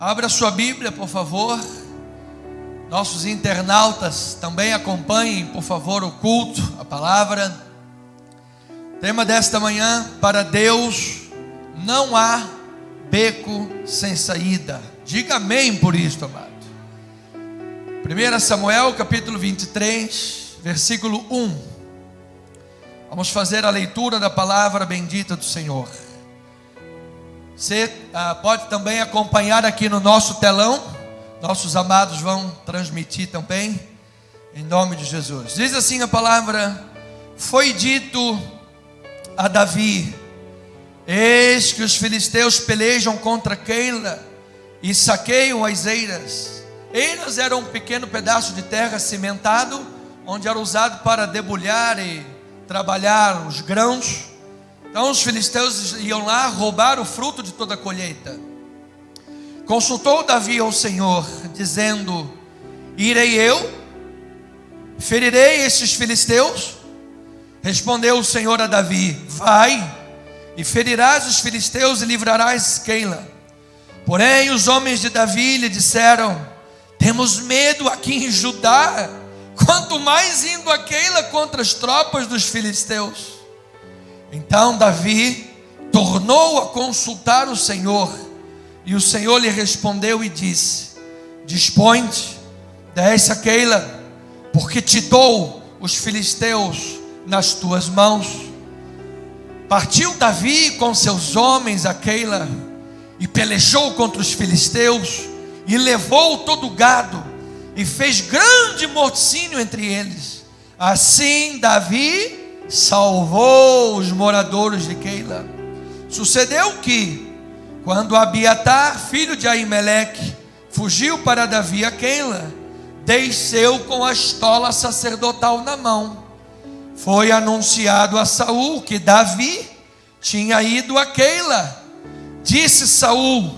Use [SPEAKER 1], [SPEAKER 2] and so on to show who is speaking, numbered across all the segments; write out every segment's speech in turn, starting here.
[SPEAKER 1] Abra sua Bíblia, por favor. Nossos internautas também acompanhem, por favor, o culto, a palavra. Tema desta manhã: para Deus não há beco sem saída. Diga amém por isso, amado. 1 Samuel capítulo 23, versículo 1. Vamos fazer a leitura da palavra bendita do Senhor. Você pode também acompanhar aqui no nosso telão. Nossos amados vão transmitir também, em nome de Jesus. Diz assim a palavra: foi dito a Davi: eis que os filisteus pelejam contra Keila e saqueiam as eiras. Eiras era um pequeno pedaço de terra cimentado, onde era usado para debulhar e trabalhar os grãos. Então os filisteus iam lá roubar o fruto de toda a colheita. Consultou Davi ao Senhor, dizendo: irei eu, ferirei esses filisteus? Respondeu o Senhor a Davi: vai, e ferirás os filisteus e livrarás Keila. Porém os homens de Davi lhe disseram: temos medo aqui em Judá, quanto mais indo a Keila contra as tropas dos filisteus. Então Davi tornou a consultar o Senhor, e o Senhor lhe respondeu e disse: dispõe-te, desce a Keila, porque te dou os filisteus nas tuas mãos. Partiu Davi com seus homens a Keila, e pelejou contra os filisteus, e levou todo o gado, e fez grande morticínio entre eles. Assim Davi salvou os moradores de Keila. Sucedeu que, quando Abiatar, filho de Ahimeleque, fugiu para Davi a Keila, desceu com a estola sacerdotal na mão. Foi anunciado a Saul que Davi tinha ido a Keila. Disse Saul: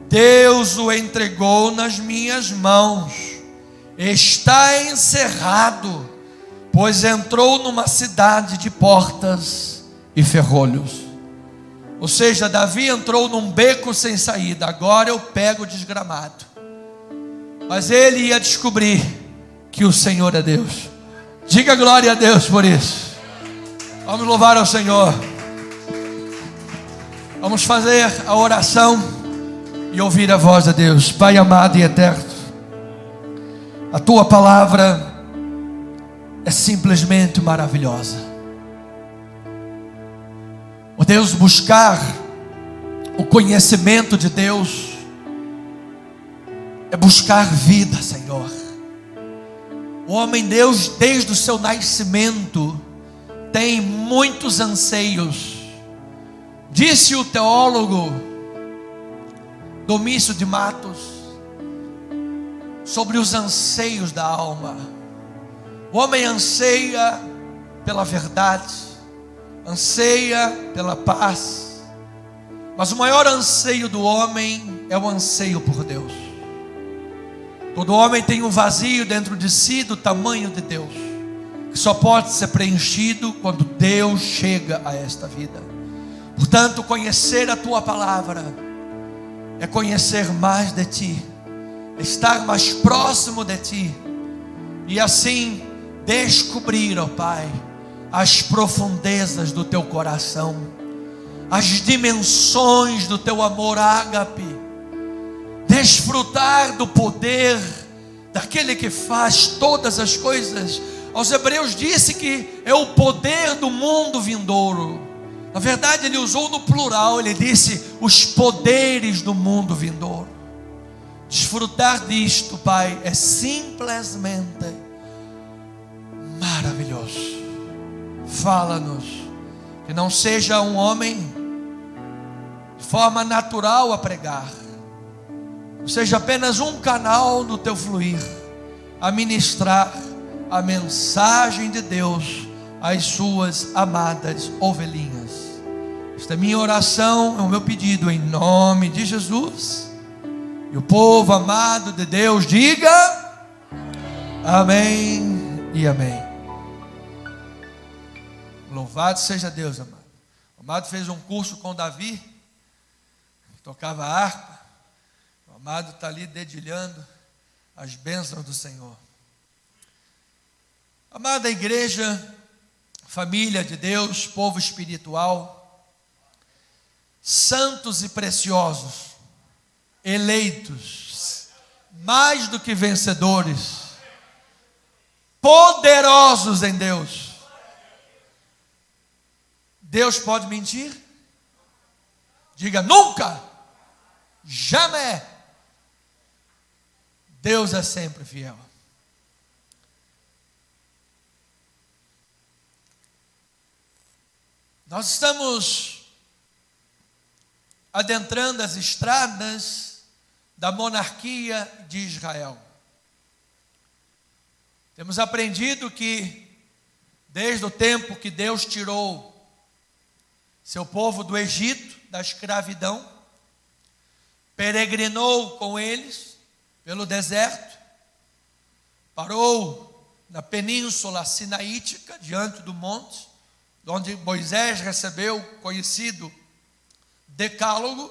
[SPEAKER 1] Deus o entregou nas minhas mãos, está encerrado, pois entrou numa cidade de portas e ferrolhos. Ou seja, Davi entrou num beco sem saída. Agora eu pego o desgramado. Mas ele ia descobrir que o Senhor é Deus. Diga glória a Deus por isso. Vamos louvar ao Senhor. Vamos fazer a oração e ouvir a voz de Deus. Pai amado e eterno, a tua palavra é simplesmente maravilhosa. Ó Deus, buscar o conhecimento de Deus é buscar vida, Senhor. O homem Deus, desde o seu nascimento, tem muitos anseios. Disse o teólogo Domício de Matos sobre os anseios da alma. O homem anseia pela verdade, anseia pela paz, mas o maior anseio do homem é o anseio por Deus. Todo homem tem um vazio dentro de si do tamanho de Deus, que só pode ser preenchido quando Deus chega a esta vida. Portanto, conhecer a tua palavra é conhecer mais de ti, estar mais próximo de ti, e assim descobrir, ó Pai, as profundezas do teu coração, as dimensões do teu amor ágape, desfrutar do poder daquele que faz todas as coisas. Aos Hebreus disse que é o poder do mundo vindouro. Na verdade ele usou no plural, ele disse os poderes do mundo vindouro. Desfrutar disto, Pai, é simplesmente maravilhoso. Fala-nos, que não seja um homem de forma natural a pregar, seja apenas um canal do teu fluir, a ministrar a mensagem de Deus às suas amadas ovelhinhas. Esta é a minha oração, é o meu pedido, em nome de Jesus. E o povo amado de Deus diga amém e amém. Louvado seja Deus, amado. O amado fez um curso com Davi, tocava harpa. amado está ali dedilhando as bênçãos do Senhor. Amada igreja, família de Deus, povo espiritual, santos e preciosos, eleitos, mais do que vencedores, poderosos em Deus. Deus pode mentir? Diga nunca, jamais. Deus é sempre fiel. Nós estamos adentrando as estradas da monarquia de Israel. Temos aprendido que, desde o tempo que Deus tirou seu povo do Egito, da escravidão, peregrinou com eles pelo deserto, parou na península sinaítica, diante do monte, onde Moisés recebeu o conhecido Decálogo,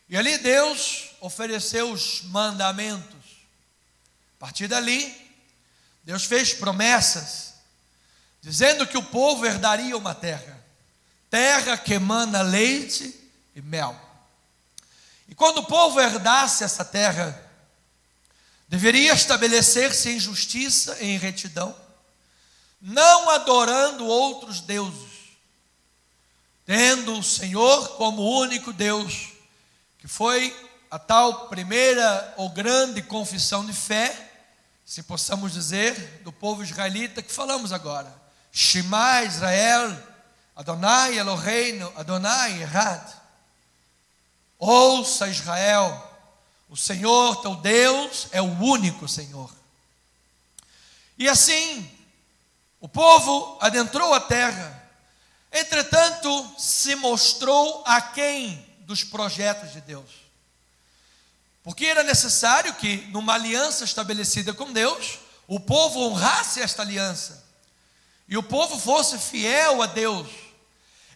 [SPEAKER 1] e ali Deus ofereceu os mandamentos. A partir dali, Deus fez promessas, dizendo que o povo herdaria uma terra que emana leite e mel. E quando o povo herdasse essa terra, deveria estabelecer-se em justiça e em retidão, não adorando outros deuses, tendo o Senhor como único Deus, que foi a tal primeira ou grande confissão de fé, se possamos dizer, do povo israelita que falamos agora. Shema Israel, Adonai Eloheinu, Adonai Echad. Ouça Israel, o Senhor teu Deus é o único Senhor. E assim, o povo adentrou a terra, entretanto se mostrou aquém dos projetos de Deus, porque era necessário que, numa aliança estabelecida com Deus, o povo honrasse esta aliança, e o povo fosse fiel a Deus.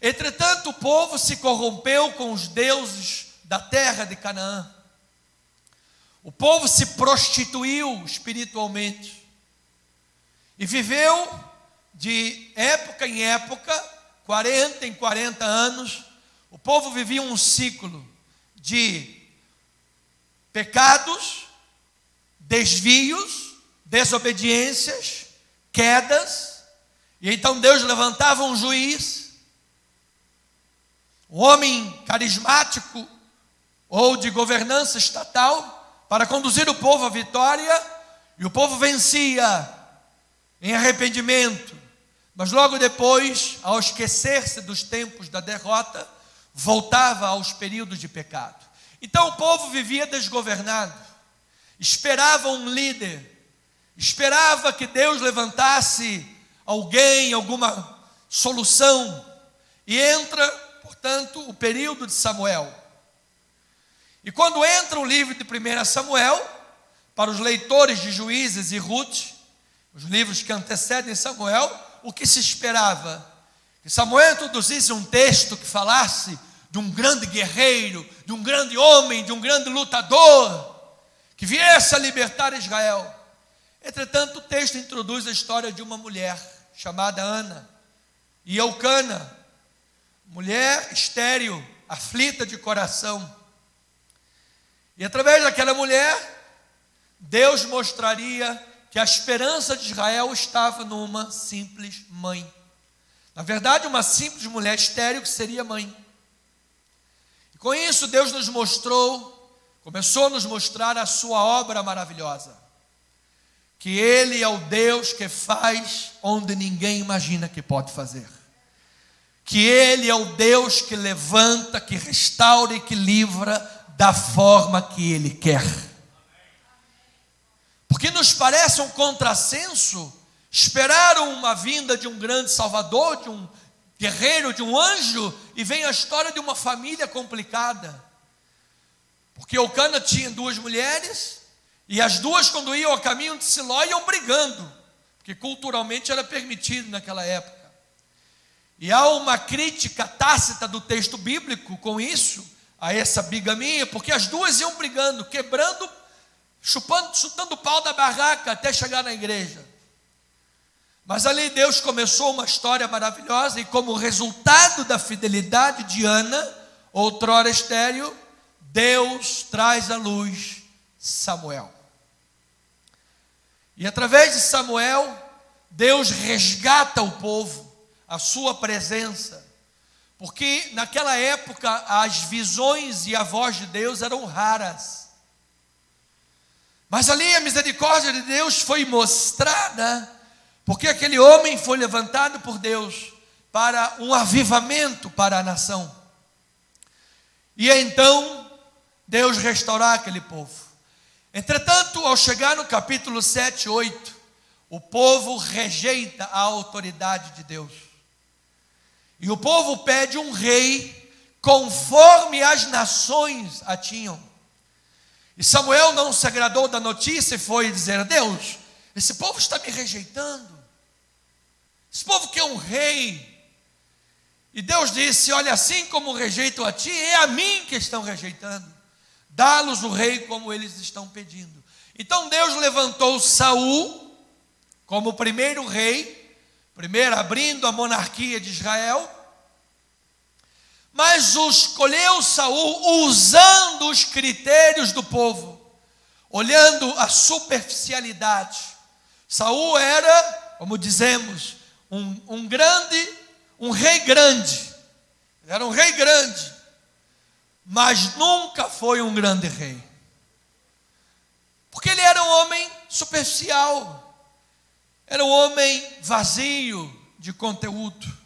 [SPEAKER 1] Entretanto, o povo se corrompeu com os deuses da terra de Canaã. O povo se prostituiu espiritualmente e viveu de época em época, 40 em 40 anos, o povo vivia um ciclo de pecados, desvios, desobediências, quedas, e então Deus levantava um juiz, um homem carismático ou de governança estatal, para conduzir o povo à vitória, e o povo vencia em arrependimento, mas logo depois, ao esquecer-se dos tempos da derrota, voltava aos períodos de pecado. Então o povo vivia desgovernado, esperava um líder, esperava que Deus levantasse alguém, alguma solução, e entra, portanto, o período de Samuel. E quando entra o livro de 1 Samuel, para os leitores de Juízes e Ruth, os livros que antecedem Samuel, o que se esperava? Que Samuel introduzisse um texto que falasse de um grande guerreiro, de um grande homem, de um grande lutador, que viesse a libertar Israel. Entretanto, o texto introduz a história de uma mulher chamada Ana e Eucana, mulher estéril, aflita de coração. E através daquela mulher, Deus mostraria que a esperança de Israel estava numa simples mãe. Na verdade, uma simples mulher estéril que seria mãe. E com isso, Deus nos mostrou, começou a nos mostrar a sua obra maravilhosa. Que Ele é o Deus que faz onde ninguém imagina que pode fazer. Que Ele é o Deus que levanta, que restaura e que livra da forma que Ele quer. Porque nos parece um contrassenso esperar uma vinda de um grande Salvador, de um guerreiro, de um anjo, e vem a história de uma família complicada. Porque Eucana tinha duas mulheres, e as duas, quando iam ao caminho de Siló, iam brigando, porque culturalmente era permitido naquela época. E há uma crítica tácita do texto bíblico com isso, a essa bigamia, porque as duas iam brigando, quebrando, chutando o pau da barraca até chegar na igreja. Mas ali Deus começou uma história maravilhosa, e como resultado da fidelidade de Ana, outrora estéril, Deus traz à luz Samuel. E através de Samuel, Deus resgata o povo, a sua presença, porque naquela época as visões e a voz de Deus eram raras. Mas ali a misericórdia de Deus foi mostrada, porque aquele homem foi levantado por Deus para um avivamento para a nação. E então Deus restaurar aquele povo. Entretanto, ao chegar no capítulo 7, 8, o povo rejeita a autoridade de Deus. E o povo pede um rei conforme as nações a tinham. E Samuel não se agradou da notícia e foi dizer a Deus: esse povo está me rejeitando. Esse povo quer um rei. E Deus disse: olha, assim como rejeitam a ti, é a mim que estão rejeitando. Dá-los o rei como eles estão pedindo. Então Deus levantou Saul como o primeiro rei, primeiro abrindo a monarquia de Israel, mas escolheu Saul usando os critérios do povo, olhando a superficialidade. Saul era, como dizemos, um rei grande, era um rei grande, mas nunca foi um grande rei, porque ele era um homem superficial, era um homem vazio de conteúdo.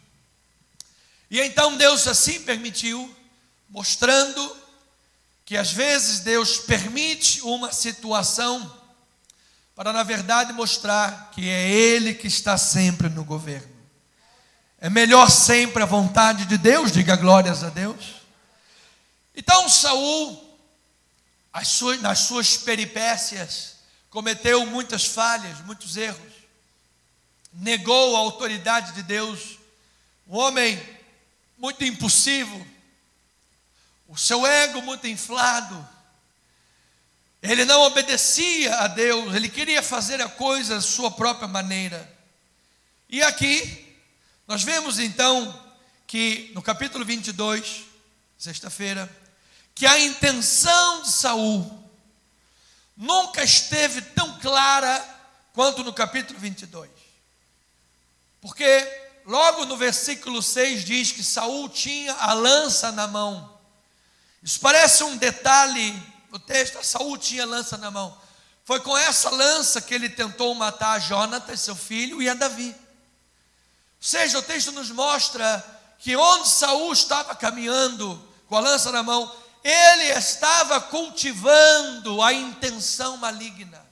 [SPEAKER 1] E então Deus assim permitiu, mostrando que às vezes Deus permite uma situação para, na verdade, mostrar que é Ele que está sempre no governo. É melhor sempre a vontade de Deus, diga glórias a Deus. Então Saul, nas suas peripécias, cometeu muitas falhas, muitos erros, negou a autoridade de Deus, um homem muito impulsivo, o seu ego muito inflado, ele não obedecia a Deus, ele queria fazer a coisa à sua própria maneira. E aqui, nós vemos então, que no capítulo 22, sexta-feira, que a intenção de Saul nunca esteve tão clara quanto no capítulo 22. Porque logo no versículo 6 diz que Saul tinha a lança na mão. Isso parece um detalhe do texto. Saul tinha a lança na mão. Foi com essa lança que ele tentou matar Jonatas, seu filho, e a Davi. Ou seja, o texto nos mostra que onde Saul estava caminhando com a lança na mão, ele estava cultivando a intenção maligna.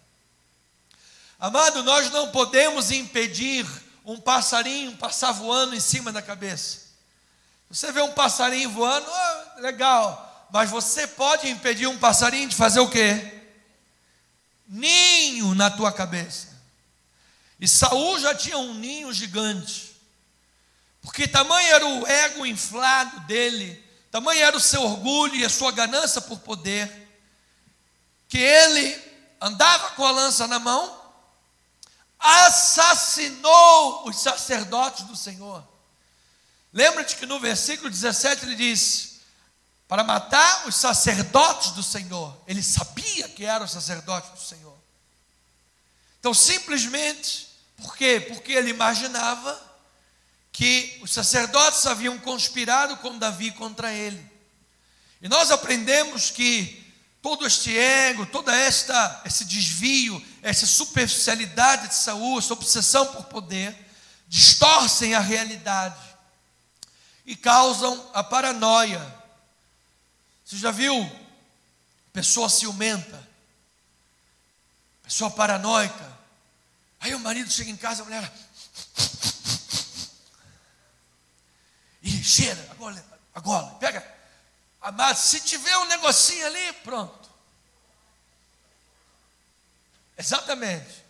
[SPEAKER 1] Amado, nós não podemos impedir um passarinho passar voando em cima da cabeça. Você vê um passarinho voando, legal, mas você pode impedir um passarinho de fazer o quê? Ninho na tua cabeça. E Saul já tinha um ninho gigante, porque tamanho era o ego inflado dele, tamanho era o seu orgulho e a sua ganância por poder, que ele andava com a lança na mão, assassinou os sacerdotes do Senhor. Lembra-te que no versículo 17 ele diz: para matar os sacerdotes do Senhor. Ele sabia que eram os sacerdotes do Senhor. Então simplesmente, por quê? Porque ele imaginava que os sacerdotes haviam conspirado com Davi contra ele. E nós aprendemos que todo este ego, esse desvio, essa superficialidade de Saul, essa obsessão por poder, distorcem a realidade e causam a paranoia. Você já viu pessoa ciumenta, pessoa paranoica? Aí o marido chega em casa, a mulher e cheira, agora, pega. Amado, se tiver um negocinho ali, pronto. Exatamente.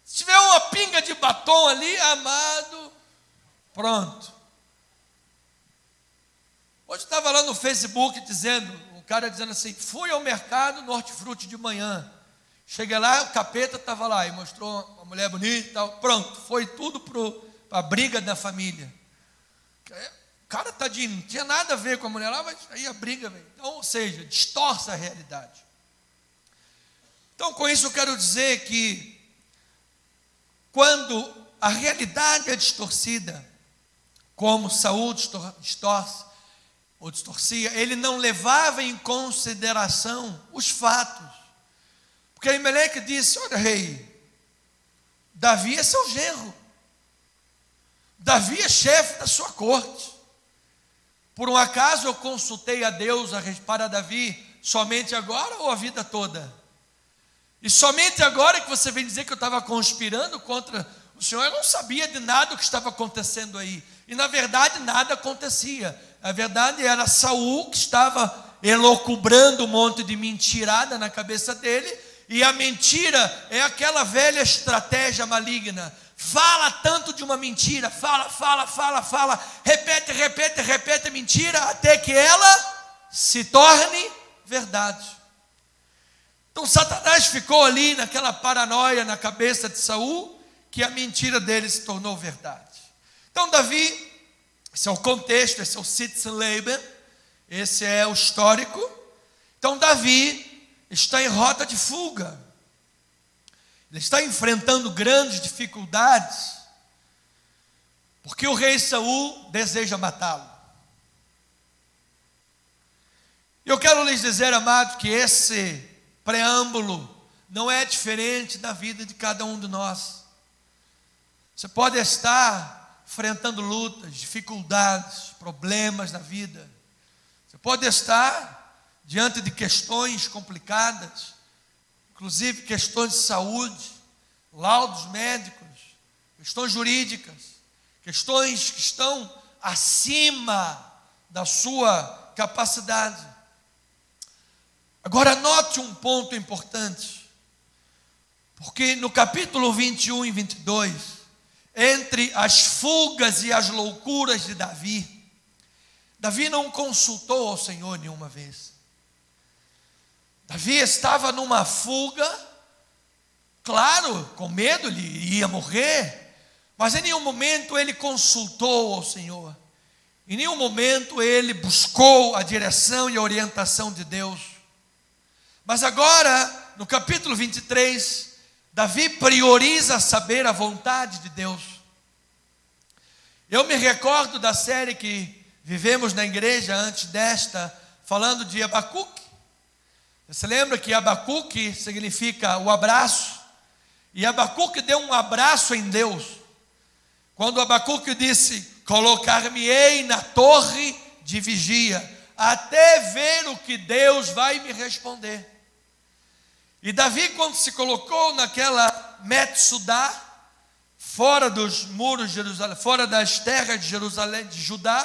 [SPEAKER 1] Se tiver uma pinga de batom ali, amado, pronto. Hoje estava lá no Facebook o cara dizendo assim: fui ao mercado no Hortifruti de manhã. Cheguei lá, o capeta estava lá e mostrou uma mulher bonita e tal. Pronto, foi tudo para a briga da família. O cara, tadinho, não tinha nada a ver com a mulher lá, mas aí a briga vem. Então, ou seja, distorce a realidade. Então, com isso eu quero dizer que quando a realidade é distorcida, como Saul distorcia, ele não levava em consideração os fatos. Porque Aimeleque disse: olha, rei, Davi é seu genro. Davi é chefe da sua corte. Por um acaso eu consultei a Deus para Davi somente agora ou a vida toda? E somente agora que você vem dizer que eu estava conspirando contra o Senhor? Eu não sabia de nada o que estava acontecendo aí. E na verdade nada acontecia. A verdade era Saul que estava elucubrando um monte de mentirada na cabeça dele. E a mentira é aquela velha estratégia maligna. Fala tanto de uma mentira, fala, repete a mentira até que ela se torne verdade. Então Satanás ficou ali naquela paranoia na cabeça de Saul, que a mentira dele se tornou verdade. Então Davi, esse é o contexto, esse é o Sitzenleben, esse é o histórico. Então Davi está em rota de fuga. Ele está enfrentando grandes dificuldades, porque o rei Saul deseja matá-lo. Eu quero lhes dizer, amados, que esse preâmbulo não é diferente da vida de cada um de nós. Você pode estar enfrentando lutas, dificuldades, problemas na vida. Você pode estar diante de questões complicadas, inclusive questões de saúde, laudos médicos, questões jurídicas, questões que estão acima da sua capacidade. Agora note um ponto importante, porque no capítulo 21 e 22, entre as fugas e as loucuras de Davi, Davi não consultou ao Senhor nenhuma vez. Davi estava numa fuga, claro, com medo, ele ia morrer, mas em nenhum momento ele consultou ao Senhor, em nenhum momento ele buscou a direção e a orientação de Deus. Mas agora, no capítulo 23, Davi prioriza saber a vontade de Deus. Eu me recordo da série que vivemos na igreja antes desta, falando de Abacuque. Você lembra que Abacuque significa o abraço? E Abacuque deu um abraço em Deus. Quando Abacuque disse: colocar-me-ei na torre de vigia, até ver o que Deus vai me responder. E Davi, quando se colocou naquela Metsudá, fora dos muros de Jerusalém, fora das terras de Jerusalém, de Judá,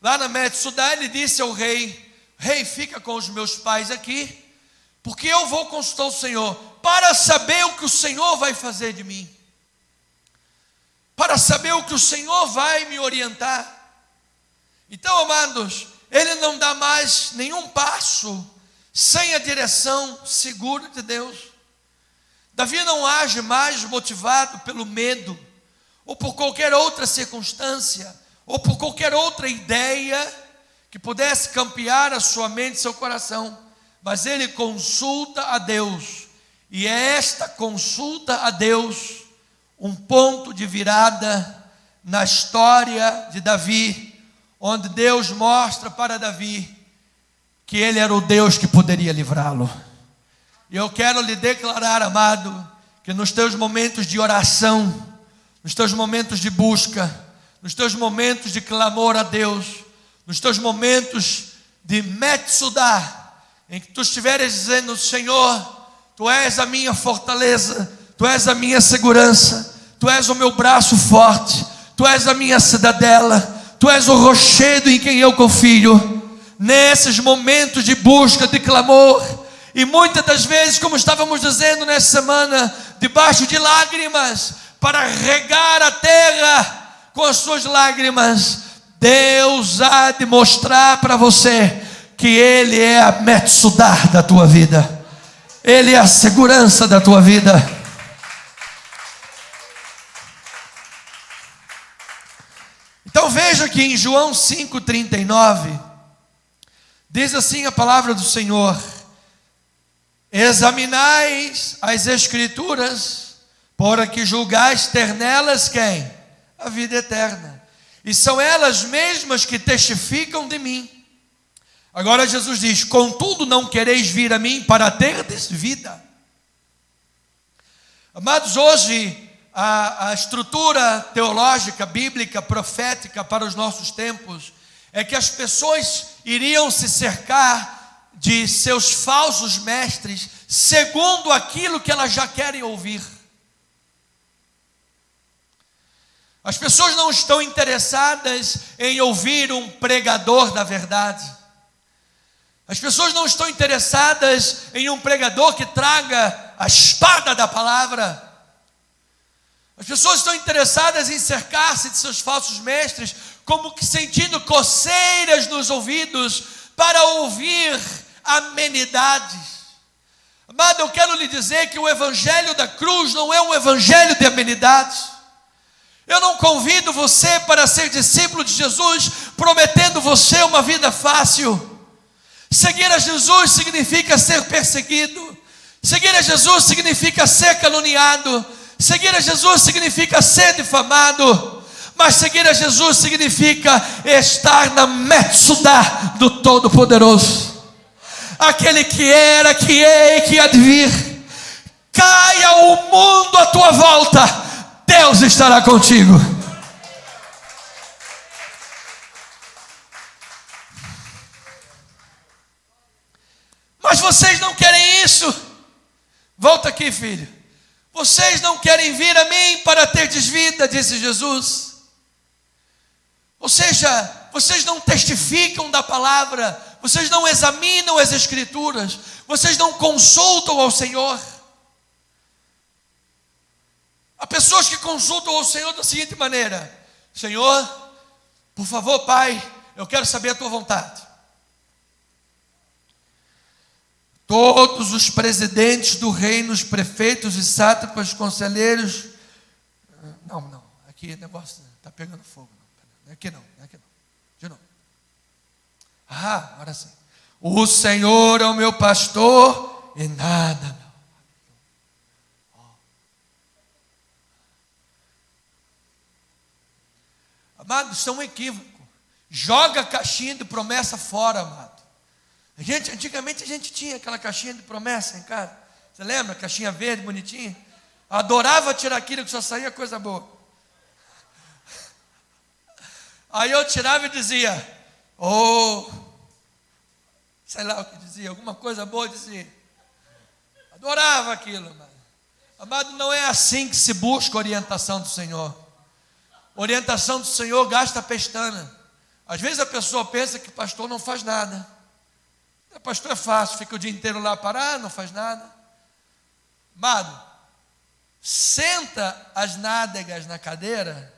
[SPEAKER 1] lá na Metsudá, ele disse ao rei: rei, fica com os meus pais aqui, porque eu vou consultar o Senhor, para saber o que o Senhor vai fazer de mim, para saber o que o Senhor vai me orientar. Então, amados, ele não dá mais nenhum passo sem a direção segura de Deus. Davi não age mais motivado pelo medo, ou por qualquer outra circunstância, ou por qualquer outra ideia que pudesse campear a sua mente e seu coração, mas ele consulta a Deus, e é esta consulta a Deus um ponto de virada na história de Davi, onde Deus mostra para Davi que ele era o Deus que poderia livrá-lo. E eu quero lhe declarar, amado, que nos teus momentos de oração, nos teus momentos de busca, nos teus momentos de clamor a Deus, nos teus momentos de Metsudá, em que tu estiveres dizendo: Senhor, Tu és a minha fortaleza, Tu és a minha segurança, Tu és o meu braço forte, Tu és a minha cidadela, Tu és o rochedo em quem eu confio. Nesses momentos de busca, de clamor, e muitas das vezes, como estávamos dizendo nessa semana, debaixo de lágrimas, para regar a terra com as suas lágrimas, Deus há de mostrar para você que Ele é a Metsudá da tua vida. Ele é a segurança da tua vida. Então veja que em João 5,39, diz assim a palavra do Senhor: examinais as Escrituras, para que julgais ter nelas quem? A vida eterna. E são elas mesmas que testificam de mim. Agora Jesus diz: contudo não quereis vir a mim para terdes vida. Amados, hoje a estrutura teológica, bíblica, profética para os nossos tempos é que as pessoas iriam se cercar de seus falsos mestres segundo aquilo que elas já querem ouvir. As pessoas não estão interessadas em ouvir um pregador da verdade. As pessoas não estão interessadas em um pregador que traga a espada da palavra. As pessoas estão interessadas em cercar-se de seus falsos mestres, como que sentindo coceiras nos ouvidos para ouvir amenidades. Amado, eu quero lhe dizer que o evangelho da cruz não é um evangelho de amenidades. Eu não convido você para ser discípulo de Jesus, prometendo você uma vida fácil. Seguir a Jesus significa ser perseguido. Seguir a Jesus significa ser caluniado. Seguir a Jesus significa ser difamado. Mas seguir a Jesus significa estar na Metsudá do Todo-Poderoso. Aquele que era, que é e que há de vir. Caia o mundo à tua volta, Deus estará contigo. Mas vocês não querem isso. Volta aqui, filho. Vocês não querem vir a mim para ter vida, disse Jesus. Ou seja, vocês não testificam da palavra, vocês não examinam as Escrituras, vocês não consultam ao Senhor. Há pessoas que consultam ao Senhor da seguinte maneira: Senhor, por favor, Pai, eu quero saber a tua vontade. Todos os presidentes do reino, os prefeitos e sátrapas, conselheiros. Não, aqui o negócio está pegando fogo. Não é aqui não. De novo. Agora sim. O Senhor é o meu pastor e nada me falta. Amado, isso é um equívoco. Joga a caixinha de promessa fora, amado. Antigamente a gente tinha aquela caixinha de promessa em casa. Você lembra? Caixinha verde, bonitinha. Adorava tirar aquilo que só saía coisa boa. Aí eu tirava e dizia, sei lá o que dizia, alguma coisa boa dizia. Adorava aquilo, amado. Amado, não é assim que se busca a orientação do Senhor. Orientação do Senhor gasta pestana. Às vezes a pessoa pensa que pastor não faz nada. Pastor é fácil, fica o dia inteiro lá parado, não faz nada. Amado, senta as nádegas na cadeira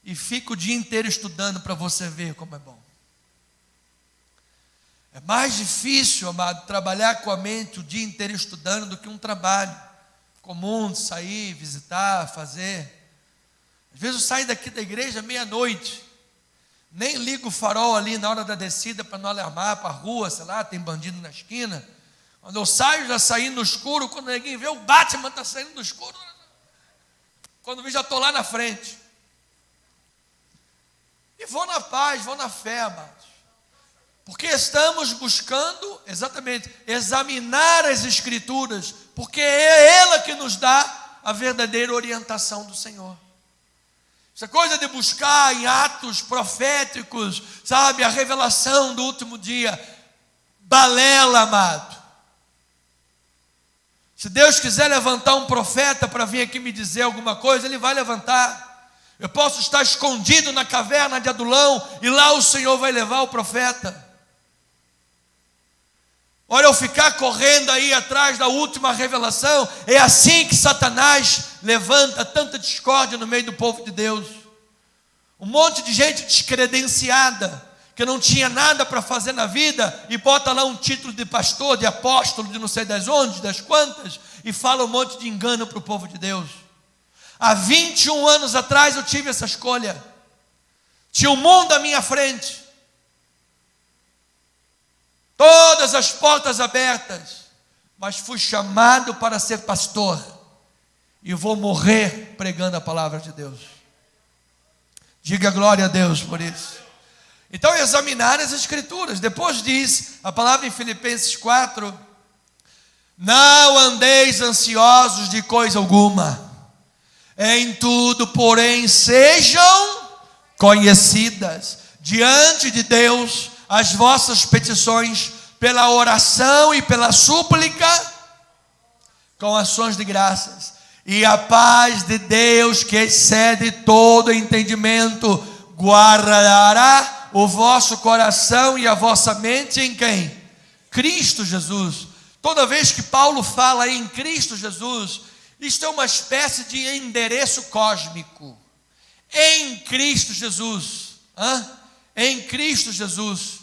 [SPEAKER 1] e fica o dia inteiro estudando para você ver como é bom. É mais difícil, amado, trabalhar com a mente o dia inteiro estudando do que um trabalho comum de sair, visitar, fazer. Às vezes eu saio daqui da igreja meia-noite. Nem ligo o farol ali na hora da descida para não alarmar para a rua, sei lá, tem bandido na esquina. Quando eu saio, já saí no escuro. Quando ninguém vê, o Batman está saindo no escuro. Quando vi, já estou lá na frente. E vou na paz, vou na fé, amados. Porque estamos buscando, exatamente, examinar as Escrituras. Porque é ela que nos dá a verdadeira orientação do Senhor. Essa coisa de buscar em atos proféticos, sabe, a revelação do último dia, balela, amado. Se Deus quiser levantar um profeta para vir aqui me dizer alguma coisa, Ele vai levantar. Eu posso estar escondido na caverna de Adulão e lá o Senhor vai levar o profeta. Olha, eu ficar correndo aí atrás da última revelação, é assim que Satanás levanta tanta discórdia no meio do povo de Deus. Um monte de gente descredenciada, que não tinha nada para fazer na vida, e bota lá um título de pastor, de apóstolo, de não sei das onde, das quantas, e fala um monte de engano para o povo de Deus. Há 21 anos atrás eu tive essa escolha. Tinha um mundo à minha frente. Todas as portas abertas. Mas fui chamado para ser pastor. E vou morrer pregando a palavra de Deus. Diga glória a Deus por isso. Então examinar as escrituras. Depois diz a palavra em Filipenses 4. Não andeis ansiosos de coisa alguma. Em tudo, porém, sejam conhecidas diante de Deus as vossas petições pela oração e pela súplica com ações de graças. E a paz de Deus, que excede todo entendimento, guardará o vosso coração e a vossa mente em quem? Cristo Jesus. Toda vez que Paulo fala em Cristo Jesus, isto é uma espécie de endereço cósmico. Em Cristo Jesus. Em Cristo Jesus.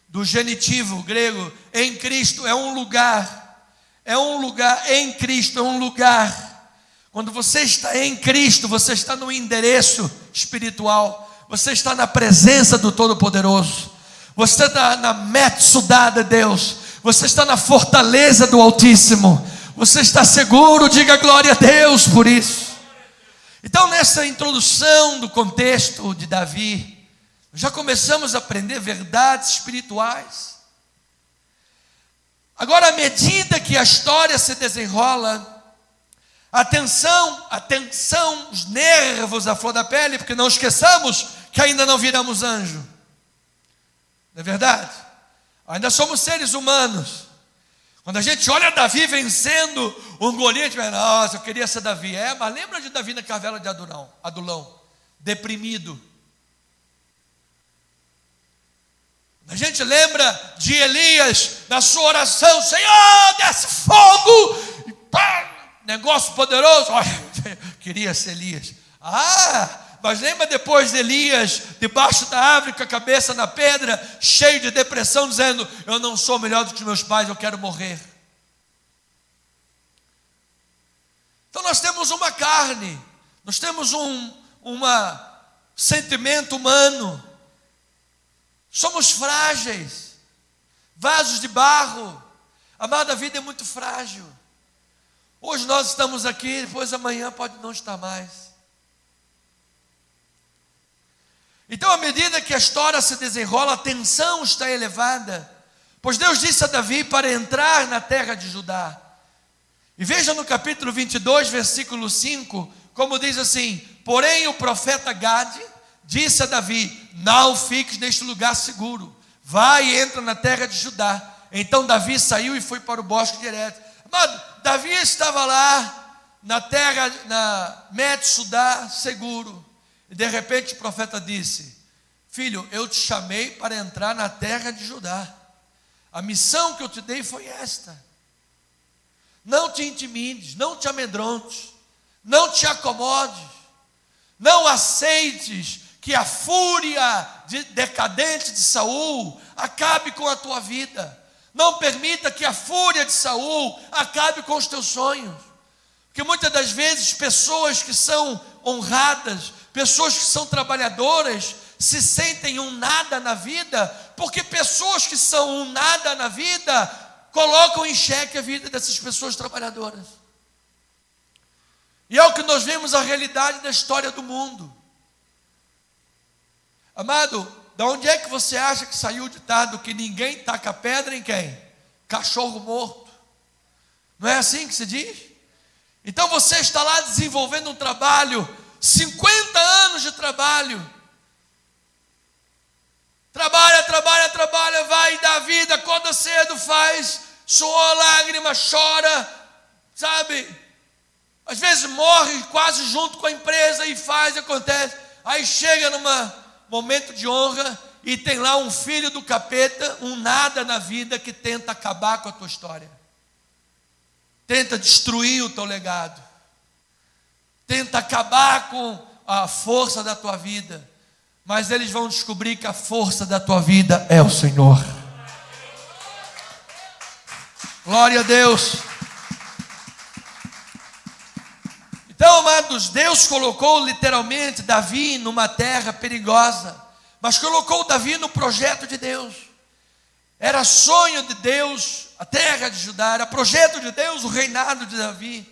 [SPEAKER 1] Do genitivo grego, em Cristo é um lugar. É um lugar, em Cristo é um lugar. Quando você está em Cristo, você está no endereço espiritual. Você está na presença do Todo-Poderoso. Você está na Metsudá de Deus. Você está na fortaleza do Altíssimo. Você está seguro, diga glória a Deus por isso. Então, nessa introdução do contexto de Davi, já começamos a aprender verdades espirituais. Agora, à medida que a história se desenrola, atenção, os nervos à flor da pele, porque não esqueçamos que ainda não viramos anjo. Não é verdade? Ainda somos seres humanos. Quando a gente olha Davi vencendo um Golias, nossa, eu queria ser Davi. Mas lembra de Davi na caverna de Adulão, deprimido. A gente lembra de Elias na sua oração: Senhor, desce fogo, e pá, negócio poderoso. Queria ser Elias. Mas lembra depois de Elias, debaixo da árvore, com a cabeça na pedra, cheio de depressão, dizendo: eu não sou melhor do que meus pais, eu quero morrer. Então nós temos uma carne, nós temos um sentimento humano, somos frágeis, vasos de barro. Amada, a vida é muito frágil. Hoje nós estamos aqui, depois amanhã pode não estar mais. Então, à medida que a história se desenrola, a tensão está elevada, pois Deus disse a Davi para entrar na terra de Judá. E veja no capítulo 22, versículo 5, como diz assim: porém o profeta Gade disse a Davi: não fiques neste lugar seguro, vai e entra na terra de Judá. Então Davi saiu e foi para o bosque de Herete. Mas Davi estava lá na terra, na Metsudá, seguro. E de repente o profeta disse: filho, eu te chamei para entrar na terra de Judá. A missão que eu te dei foi esta. Não te intimides, não te amedrontes, não te acomodes, não aceites que a fúria decadente de Saul acabe com a tua vida. Não permita que a fúria de Saul acabe com os teus sonhos. Porque muitas das vezes pessoas que são honradas, pessoas que são trabalhadoras, se sentem um nada na vida, porque pessoas que são um nada na vida colocam em xeque a vida dessas pessoas trabalhadoras. E é o que nós vemos a realidade da história do mundo. Amado, de onde é que você acha que saiu o ditado que ninguém taca pedra em quem? Cachorro morto. Não é assim que se diz? Então você está lá desenvolvendo um trabalho, 50 anos de trabalho. Trabalha, vai dar vida, acorda cedo, faz, suor, lágrima, chora, sabe? Às vezes morre quase junto com a empresa e faz, acontece. Aí chega num momento de honra e tem lá um filho do capeta, um nada na vida, que tenta acabar com a tua história. Tenta destruir o teu legado. Tenta acabar com a força da tua vida. mas eles vão descobrir que a força da tua vida é o Senhor. Glória a Deus. Então, amados, Deus colocou literalmente Davi numa terra perigosa, mas colocou Davi no projeto de Deus. Era sonho de Deus a terra de Judá, era projeto de Deus o reinado de Davi.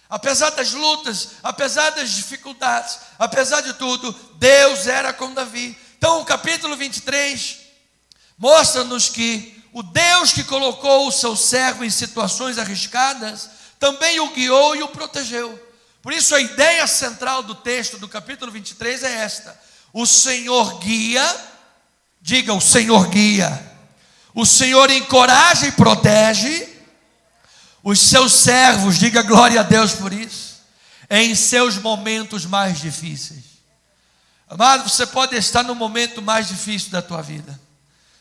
[SPEAKER 1] Apesar das lutas, apesar das dificuldades, apesar de tudo, Deus era com Davi. Então o capítulo 23 mostra-nos que o Deus que colocou o seu servo em situações arriscadas, também o guiou e o protegeu. Por isso a ideia central do texto do capítulo 23 é esta: o Senhor guia, diga, o Senhor guia, o Senhor encoraja e protege os seus servos, diga glória a Deus por isso, em seus momentos mais difíceis. Amado, você pode estar no momento mais difícil da tua vida.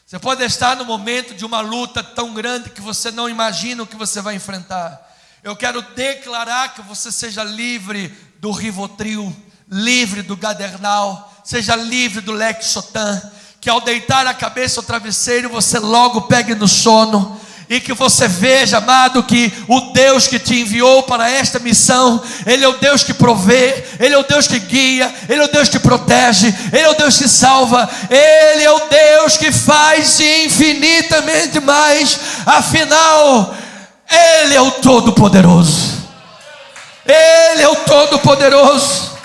[SPEAKER 1] Você pode estar no momento de uma luta tão grande que você não imagina o que você vai enfrentar. Eu quero declarar que você seja livre do Rivotril, livre do Gadernal, seja livre do Lexotan, que ao deitar a cabeça ao travesseiro você logo pegue no sono, e que você veja, amado, que o Deus que te enviou para esta missão, Ele é o Deus que provê, Ele é o Deus que guia, Ele é o Deus que protege, Ele é o Deus que salva, Ele é o Deus que faz infinitamente mais. Afinal, Ele é o Todo-Poderoso. Ele é o Todo-Poderoso.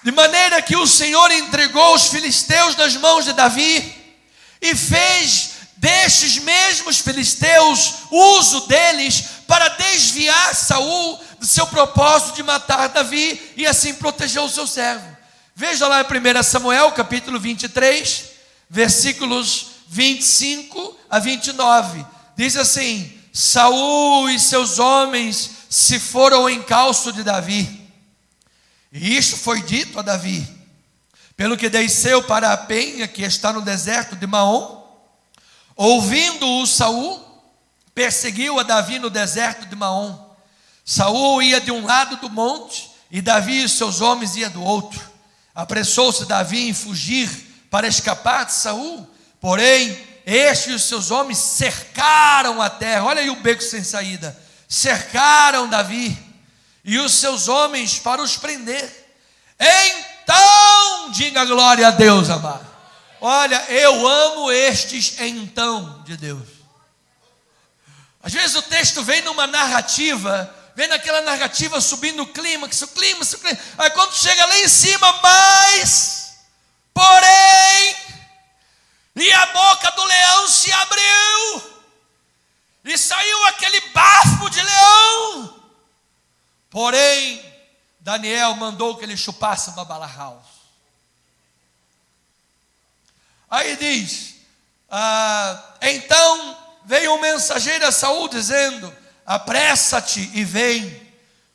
[SPEAKER 1] De maneira que o Senhor entregou os filisteus nas mãos de Davi, e fez destes mesmos filisteus uso deles para desviar Saul do seu propósito de matar Davi, e assim protegeu o seu servo. Veja lá em 1 Samuel capítulo 23, versículos 25 a 29. Diz assim: Saul e seus homens se foram ao encalço de Davi, e isto foi dito a Davi, pelo que desceu para a penha que está no deserto de Maom. Ouvindo-o Saul, perseguiu a Davi no deserto de Maom. Saul ia de um lado do monte, e Davi e seus homens iam do outro. Apressou-se Davi em fugir para escapar de Saul, porém este e os seus homens cercaram a terra. Olha aí o beco sem saída. Cercaram Davi e os seus homens para os prender. Então, diga glória a Deus, amado. Olha, eu amo estes então de Deus. Às vezes o texto vem numa narrativa, vem naquela narrativa subindo o clímax, aí quando chega lá em cima, mas, porém, e a boca do leão se abriu, e saiu aquele bafo de leão. Porém, Daniel mandou que ele chupasse uma bala house. Aí diz, então veio um mensageiro a Saul dizendo: apressa-te e vem,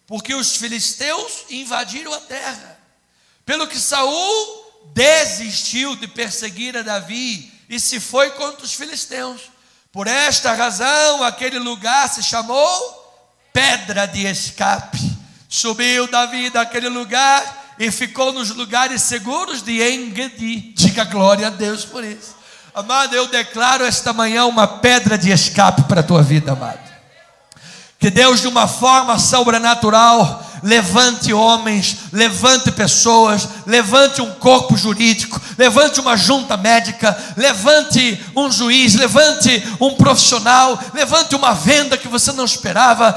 [SPEAKER 1] porque os filisteus invadiram a terra. Pelo que Saul desistiu de perseguir a Davi e se foi contra os filisteus. Por esta razão aquele lugar se chamou Pedra de Escape. Subiu Davi daquele lugar e ficou nos lugares seguros de En-Gedi. Diga glória a Deus por isso. Amado, eu declaro esta manhã uma pedra de escape para a tua vida, amado. Que Deus, de uma forma sobrenatural, levante homens, levante pessoas, levante um corpo jurídico, levante uma junta médica, levante um juiz, levante um profissional, levante uma venda que você não esperava,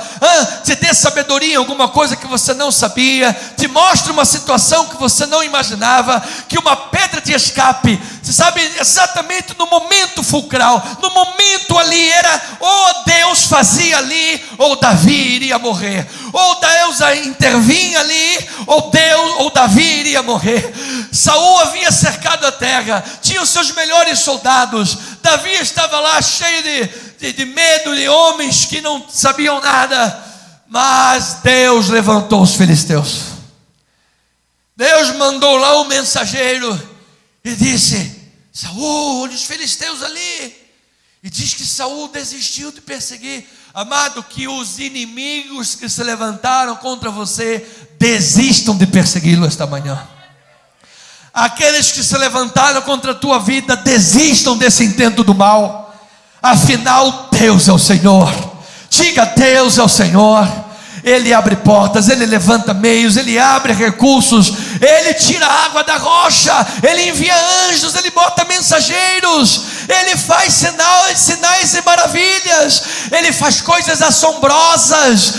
[SPEAKER 1] te dê sabedoria em alguma coisa que você não sabia, te mostre uma situação que você não imaginava, que uma pedra de escape, você sabe, exatamente no momento fulcral, no momento ali era, ou Deus fazia ali, ou Davi iria morrer, ou Deus intervinha ali, ou Davi iria morrer. Saul havia cercado a terra, tinha os seus melhores soldados, Davi estava lá cheio de medo, de homens que não sabiam nada, mas Deus levantou os filisteus. Deus mandou lá um mensageiro e disse: Saul, olha os filisteus ali. E diz que Saul desistiu de perseguir. Amado, que os inimigos que se levantaram contra você desistam de persegui-lo esta manhã. Aqueles que se levantaram contra a tua vida, desistam desse intento do mal. Afinal, Deus é o Senhor. Diga: Deus é o Senhor. Ele abre portas, Ele levanta meios, Ele abre recursos, Ele tira a água da rocha, Ele envia anjos, Ele bota mensageiros, Ele faz sinais e maravilhas, Ele faz coisas assombrosas,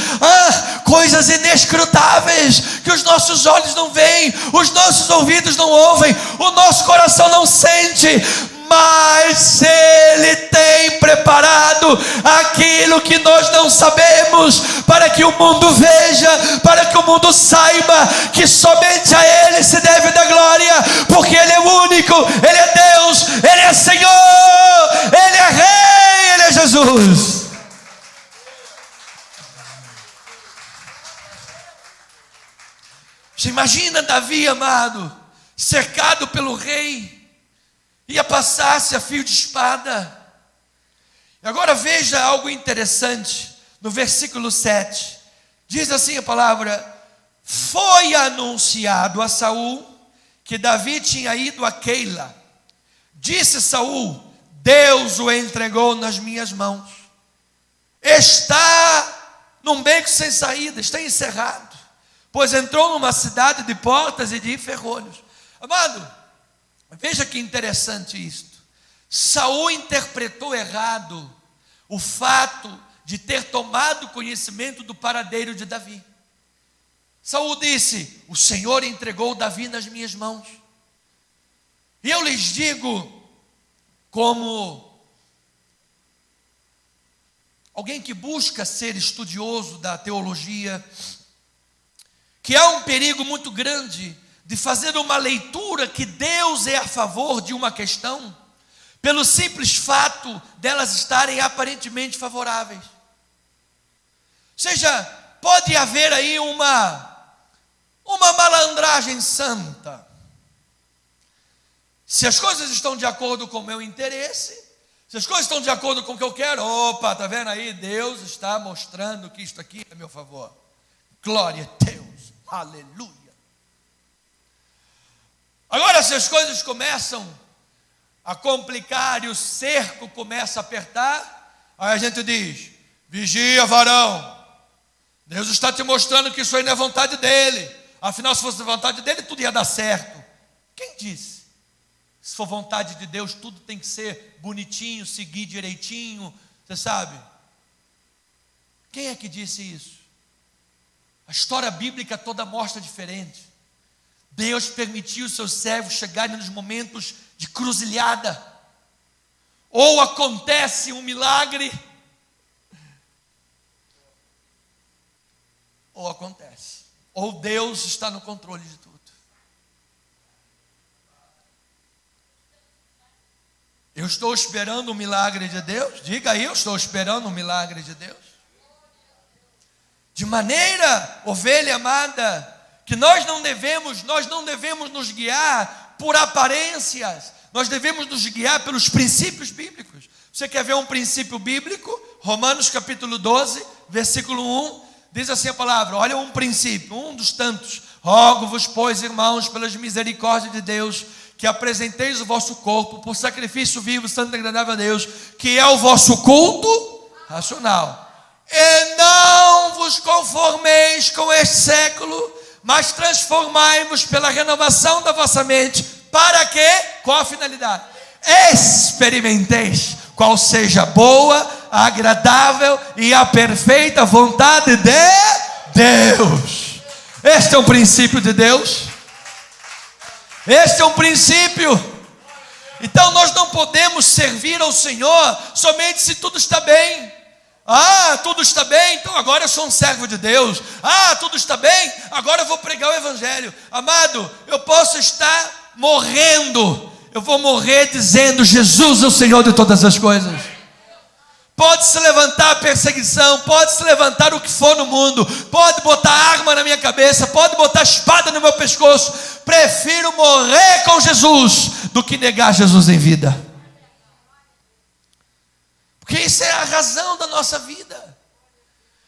[SPEAKER 1] coisas inescrutáveis, que os nossos olhos não veem, os nossos ouvidos não ouvem, o nosso coração não sente, mas Ele tem preparado aquilo que nós não sabemos, para que o mundo veja, para que o mundo saiba que somente a Ele se deve dar glória, porque Ele é único, Ele é Deus, Ele é Senhor, Ele é Rei, Ele é Jesus. Você imagina Davi, amado, cercado pelo rei, ia passar-se a fio de espada. E agora veja algo interessante, no versículo 7, diz assim a palavra: foi anunciado a Saul que Davi tinha ido a Keila. Disse Saul: Deus o entregou nas minhas mãos, está num beco sem saída, está encerrado, pois entrou numa cidade de portas e de ferrolhos. Amado, veja que interessante isto. Saul interpretou errado o fato de ter tomado conhecimento do paradeiro de Davi. Saul disse: o Senhor entregou Davi nas minhas mãos. E eu lhes digo, como alguém que busca ser estudioso da teologia, que há um perigo muito grande de fazer uma leitura que Deus é a favor de uma questão, pelo simples fato delas estarem aparentemente favoráveis. Ou seja, pode haver aí uma malandragem santa. Se as coisas estão de acordo com o meu interesse, se as coisas estão de acordo com o que eu quero, opa, está vendo aí? Deus está mostrando que isto aqui é a meu favor. Glória a Deus, aleluia. Agora, se as coisas começam a complicar e o cerco começa a apertar, aí a gente diz: vigia, varão, Deus está te mostrando que isso aí não é vontade dele. Afinal, se fosse vontade dele, tudo ia dar certo. Quem disse? Se for vontade de Deus, tudo tem que ser bonitinho, seguir direitinho, você sabe? Quem é que disse isso? A história bíblica toda mostra diferente. Deus permitiu os seus servos chegarem nos momentos de cruzilhada. Ou acontece um milagre, ou acontece. Ou Deus está no controle de tudo. Eu estou esperando um milagre de Deus? Diga aí, eu estou esperando um milagre de Deus. De maneira, ovelha amada, que nós não devemos nos guiar por aparências, nós devemos nos guiar pelos princípios bíblicos. Você quer ver um princípio bíblico? Romanos capítulo 12, versículo 1, diz assim a palavra: olha um princípio, um dos tantos: rogo-vos, pois, irmãos, pelas misericórdias de Deus, que apresenteis o vosso corpo por sacrifício vivo, santo e agradável a Deus, que é o vosso culto racional. E não vos conformeis com este século, mas transformai-vos pela renovação da vossa mente. Para quê? Qual a finalidade? Experimenteis qual seja a boa, agradável e a perfeita vontade de Deus. Este é um princípio de Deus. Este é um princípio. Então nós não podemos servir ao Senhor somente se tudo está bem. Tudo está bem, então agora eu sou um servo de Deus. Tudo está bem, agora eu vou pregar o Evangelho. Amado, eu posso estar morrendo, eu vou morrer dizendo: Jesus é o Senhor de todas as coisas. Pode se levantar a perseguição, pode se levantar o que for no mundo, pode botar arma na minha cabeça, pode botar espada no meu pescoço. Prefiro morrer com Jesus do que negar Jesus em vida. Porque isso é a razão da nossa vida.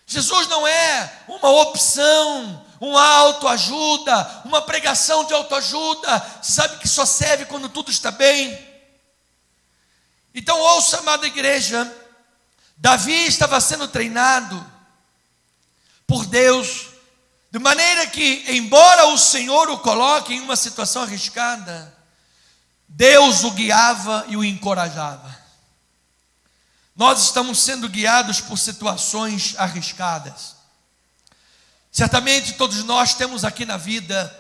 [SPEAKER 1] Jesus não é uma opção, uma autoajuda, uma pregação de autoajuda, sabe que só serve quando tudo está bem. Então ouça, amada igreja, Davi estava sendo treinado por Deus, de maneira que, embora o Senhor o coloque em uma situação arriscada, Deus o guiava e o encorajava. Nós estamos sendo guiados por situações arriscadas. Certamente todos nós temos aqui na vida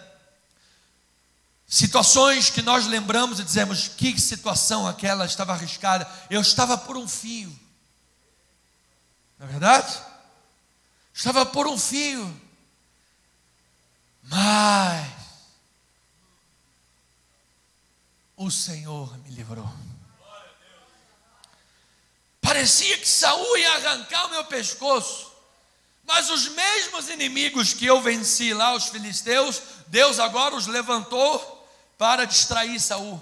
[SPEAKER 1] situações que nós lembramos e dizemos: que situação aquela estava arriscada, eu estava por um fio. Não é verdade? Estava por um fio, mas o Senhor me livrou. Parecia que Saul ia arrancar o meu pescoço, mas os mesmos inimigos que eu venci lá, os filisteus, Deus agora os levantou para distrair Saul.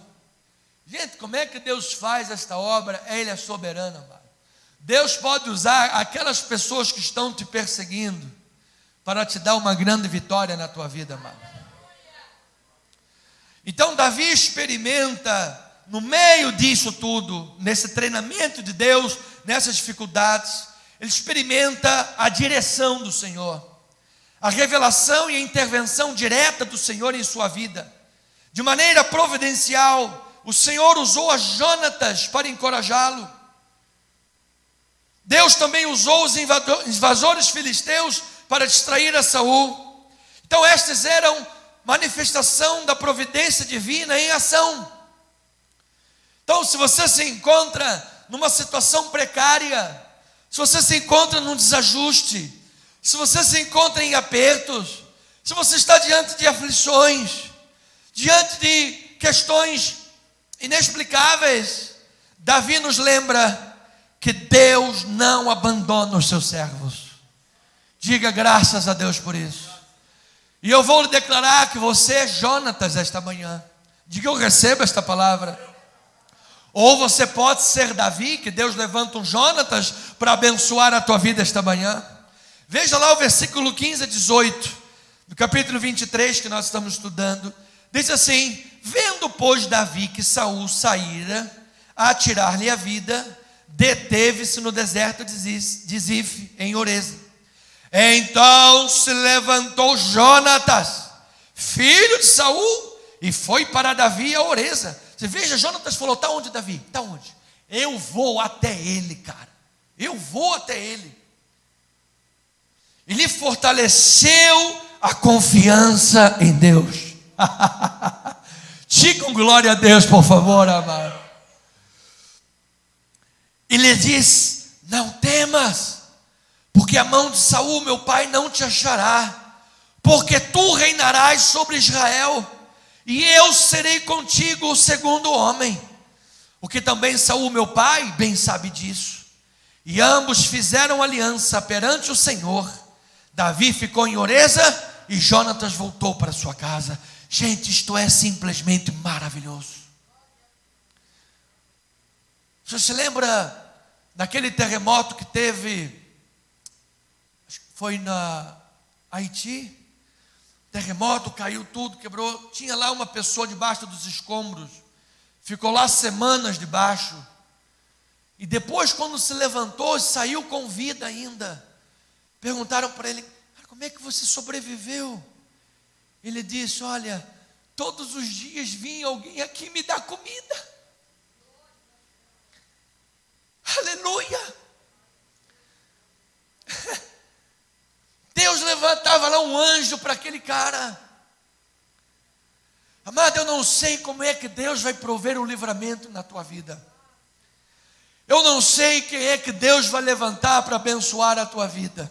[SPEAKER 1] Gente, como é que Deus faz esta obra? Ele é soberano, amado. Deus pode usar aquelas pessoas que estão te perseguindo para te dar uma grande vitória na tua vida, amado. Então Davi experimenta, no meio disso tudo, nesse treinamento de Deus, nessas dificuldades, ele experimenta a direção do Senhor, a revelação e a intervenção direta do Senhor em sua vida. De maneira providencial, o Senhor usou a Jonatas para encorajá-lo. Deus também usou os invasores filisteus para distrair a Saul. Então estas eram manifestação da providência divina em ação. Então, se você se encontra numa situação precária, se você se encontra num desajuste, se você se encontra em apertos, se você está diante de aflições, diante de questões inexplicáveis, Davi nos lembra que Deus não abandona os seus servos. Diga graças a Deus por isso. E eu vou lhe declarar que você é Jonatas esta manhã. Diga: eu recebo esta palavra. Ou você pode ser Davi, que Deus levanta um Jonatas para abençoar a tua vida esta manhã. Veja lá o versículo 15 a 18, do capítulo 23 que nós estamos estudando. Diz assim: vendo, pois, Davi que Saul saíra a tirar-lhe a vida, deteve-se no deserto de Zif, em Oreza. Então se levantou Jonatas, filho de Saul, e foi para Davi a Oreza. Você veja, Jonatas falou: está onde, Davi? Está onde? Eu vou até ele, cara. Eu vou até ele. E lhe fortaleceu a confiança em Deus. Diga glória a Deus, por favor, amado. E lhe diz: não temas, porque a mão de Saul, meu pai, não te achará, porque tu reinarás sobre Israel, e eu serei contigo o segundo homem. O que também Saul, meu pai, bem sabe disso. E ambos fizeram aliança perante o Senhor. Davi ficou em Oreza e Jonatas voltou para sua casa. Gente, isto é simplesmente maravilhoso. Você se lembra daquele terremoto que teve, acho que foi na Haiti? Terremoto, caiu tudo, quebrou. Tinha lá uma pessoa debaixo dos escombros, ficou lá semanas debaixo. E depois, quando se levantou, saiu com vida ainda. Perguntaram para ele: como é que você sobreviveu? Ele disse: olha, todos os dias vinha alguém aqui me dar comida. Aleluia! Deus levantava lá um anjo para aquele cara. Amado, eu não sei como é que Deus vai prover um livramento na tua vida. Eu não sei quem é que Deus vai levantar para abençoar a tua vida.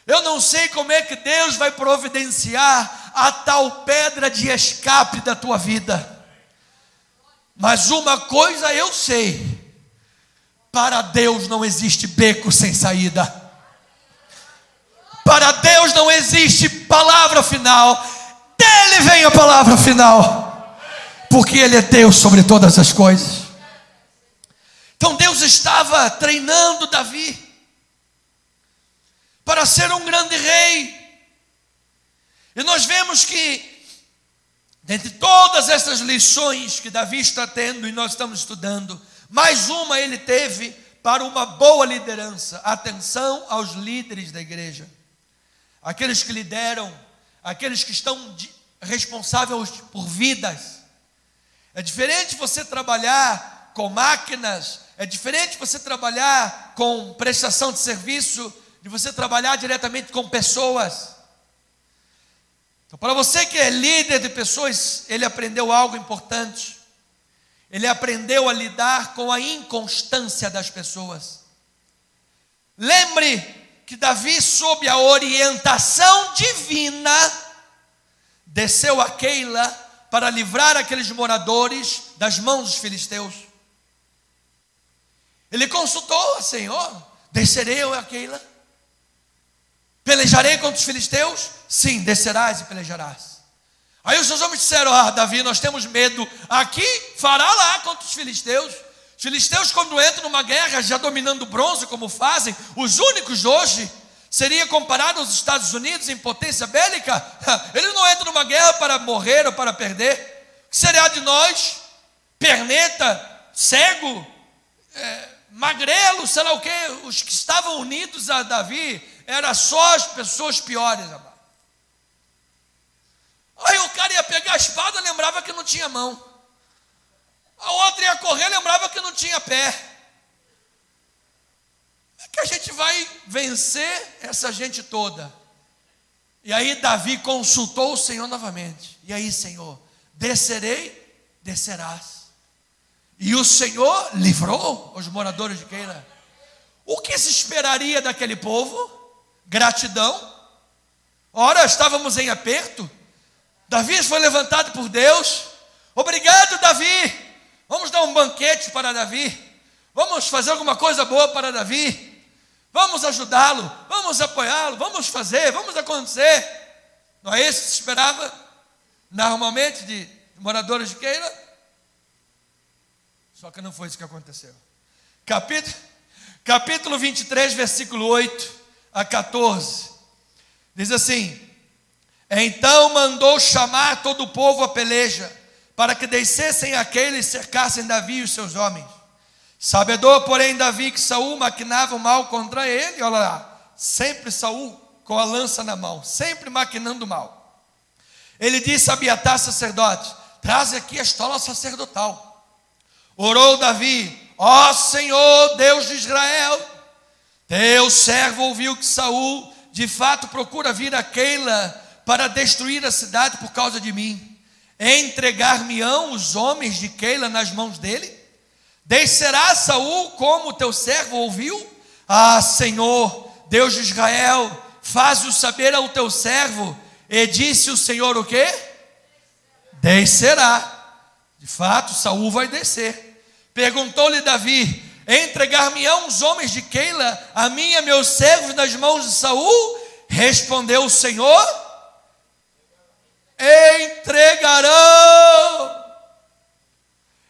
[SPEAKER 1] Eu não sei como é que Deus vai providenciar a tal pedra de escape da tua vida. Mas uma coisa eu sei: para Deus não existe beco sem saída. Para Deus não existe palavra final. Dele vem a palavra final, porque Ele é Deus sobre todas as coisas. Então Deus estava treinando Davi para ser um grande rei. E nós vemos que, dentre todas essas lições que Davi está tendo e nós estamos estudando, mais uma ele teve para uma boa liderança: atenção aos líderes da igreja, aqueles que lideram, aqueles que estão responsáveis por vidas. É diferente você trabalhar com máquinas, é diferente você trabalhar com prestação de serviço, de você trabalhar diretamente com pessoas. Então, para você que é líder de pessoas, ele aprendeu algo importante. Ele aprendeu a lidar com a inconstância das pessoas. Lembre que Davi, sob a orientação divina, desceu a Keila para livrar aqueles moradores das mãos dos filisteus. Ele consultou: Senhor, descerei eu a Keila? Pelejarei contra os filisteus? Sim, descerás e pelejarás. Aí os seus homens disseram: Davi, nós temos medo. Aqui fará lá contra os filisteus. Os filisteus, quando entram numa guerra, já dominando o bronze, como fazem, os únicos hoje, seria comparado aos Estados Unidos em potência bélica. Eles não entram numa guerra para morrer ou para perder. O que será de nós? Perneta, cego, magrelo, sei lá o quê. Os que estavam unidos a Davi eram só as pessoas piores, amado. Aí o cara ia pegar a espada, lembrava que não tinha mão. A outra ia correr, lembrava que não tinha pé. Como é que a gente vai vencer essa gente toda? E aí Davi consultou o Senhor novamente. E aí, Senhor, descerei, descerás. E o Senhor livrou os moradores de Keila. O que se esperaria daquele povo? Gratidão. Ora, estávamos em aperto. Davi foi levantado por Deus. Obrigado, Davi. Vamos dar um banquete para Davi. Vamos fazer alguma coisa boa para Davi. Vamos ajudá-lo. Vamos apoiá-lo. Vamos fazer. Vamos acontecer. Não é isso que se esperava normalmente de moradores de Keila? Só que não foi isso que aconteceu. Capítulo 23, versículo 8 a 14. Diz assim: então mandou chamar todo o povo à peleja, para que descessem aquele e cercassem Davi e os seus homens. Sabedor, porém, Davi que Saul maquinava o mal contra ele. Olha lá, sempre Saul com a lança na mão, sempre maquinando mal. Ele disse a Abiatar sacerdote: traze aqui a estola sacerdotal. Orou Davi: ó Senhor, Deus de Israel, teu servo ouviu que Saul de fato procura vir a Keila para destruir a cidade por causa de mim. Entregar-me-ão os homens de Keila nas mãos dele? Descerá Saul como teu servo ouviu? Senhor, Deus de Israel, faze-o saber ao teu servo. E disse o Senhor o quê? Descerá. De fato, Saul vai descer. Perguntou-lhe Davi: entregar-me-ão os homens de Keila, a mim e a meus servos, nas mãos de Saul? Respondeu o Senhor: entregarão.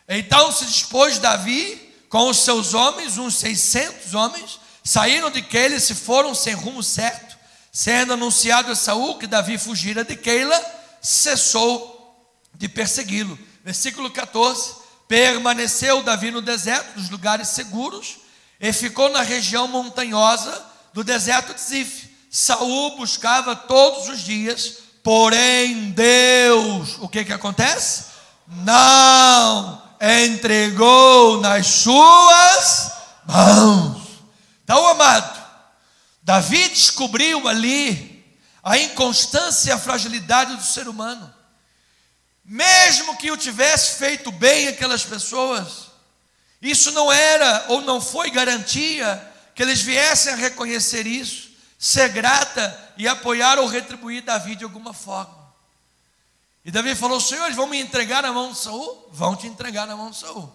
[SPEAKER 1] Então se dispôs Davi com os seus homens, uns 600 homens, saíram de Keila e se foram sem rumo certo. Sendo anunciado a Saul que Davi fugira de Keila, cessou de persegui-lo. Versículo 14: permaneceu Davi no deserto, nos lugares seguros, e ficou na região montanhosa do deserto de Zif. Saul buscava todos os dias, porém Deus, o que acontece? Não entregou nas suas mãos. Então, amado, Davi descobriu ali a inconstância e a fragilidade do ser humano. Mesmo que eu tivesse feito bem aquelas pessoas, isso não era ou não foi garantia que eles viessem a reconhecer isso, ser grata e apoiar ou retribuir Davi de alguma forma. E Davi falou: Senhor, eles vão me entregar na mão de Saul? Vão te entregar na mão de Saul.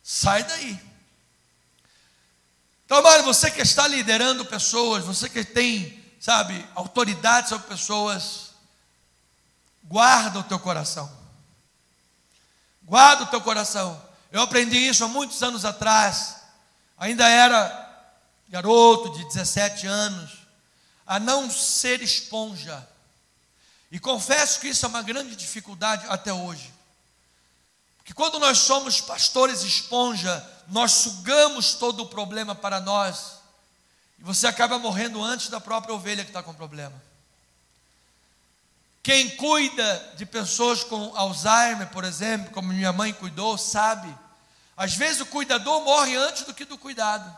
[SPEAKER 1] Sai daí. Então, amado, você que está liderando pessoas, você que tem, autoridade sobre pessoas, guarda o teu coração. Guarda o teu coração. Eu aprendi isso há muitos anos atrás. Ainda era garoto de 17 anos. A não ser esponja. E confesso que isso é uma grande dificuldade até hoje. Porque quando nós somos pastores esponja, nós sugamos todo o problema para nós. E você acaba morrendo antes da própria ovelha que está com problema. Quem cuida de pessoas com Alzheimer, por exemplo, como minha mãe cuidou, sabe. Às vezes o cuidador morre antes do que do cuidado.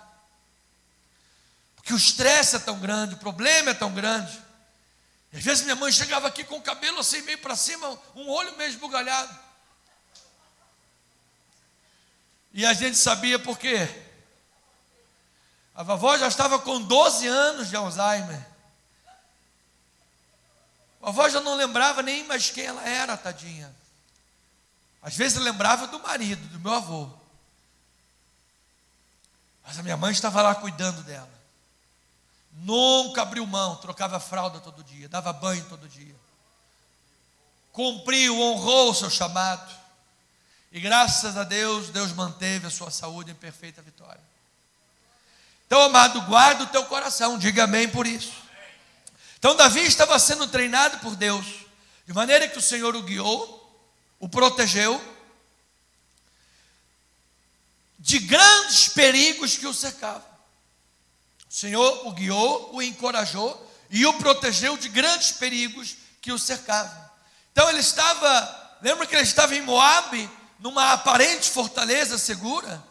[SPEAKER 1] Porque o estresse é tão grande, o problema é tão grande. E às vezes minha mãe chegava aqui com o cabelo assim meio para cima, um olho meio esbugalhado. E a gente sabia por quê. A vovó já estava com 12 anos de Alzheimer. A vovó já não lembrava nem mais quem ela era, tadinha. Às vezes lembrava do marido, do meu avô. Mas a minha mãe estava lá cuidando dela. Nunca abriu mão, trocava fralda todo dia, dava banho todo dia. Cumpriu, honrou o seu chamado. E graças a Deus, Deus manteve a sua saúde em perfeita vitória. Então, amado, guarda o teu coração, diga amém por isso. Então, Davi estava sendo treinado por Deus, de maneira que o Senhor o guiou, o protegeu, de grandes perigos que o cercavam. O Senhor o guiou, o encorajou e o protegeu de grandes perigos que o cercavam. Então ele estava, lembra que ele estava em Moabe, numa aparente fortaleza segura,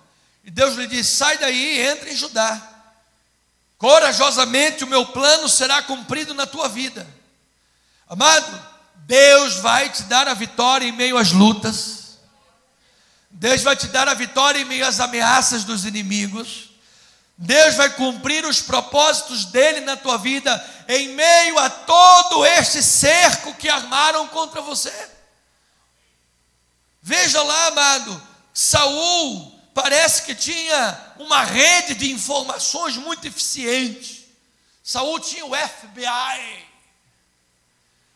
[SPEAKER 1] e Deus lhe disse: sai daí e entra em Judá. Corajosamente o meu plano será cumprido na tua vida. Amado, Deus vai te dar a vitória em meio às lutas. Deus vai te dar a vitória em meio às ameaças dos inimigos. Deus vai cumprir os propósitos dele na tua vida em meio a todo este cerco que armaram contra você. Veja lá, amado, Saul parece que tinha uma rede de informações muito eficiente. Saul tinha o FBI,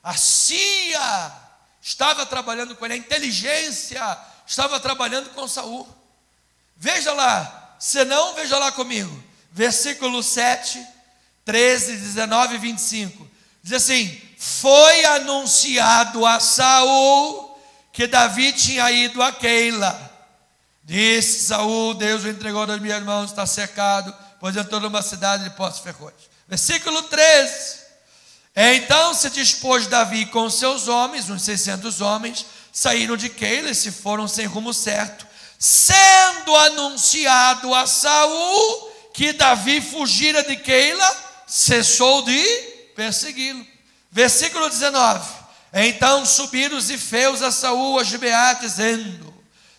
[SPEAKER 1] a CIA estava trabalhando com ele, a inteligência estava trabalhando com Saul. Veja lá, se não, veja lá comigo, versículo 7, 13, 19 e 25, diz assim: foi anunciado a Saul que Davi tinha ido a Keila. Disse Saul: Deus o entregou nas minhas mãos, está cercado, pois entrou numa cidade de poços ferrolhos. Versículo 13, então se dispôs Davi com seus homens, uns 600 homens, saíram de Keila e se foram sem rumo certo, sendo anunciado a Saul que Davi fugira de Keila, cessou de persegui-lo. Versículo 19, então subiram os ifeus a Saul a Gibeá, dizendo: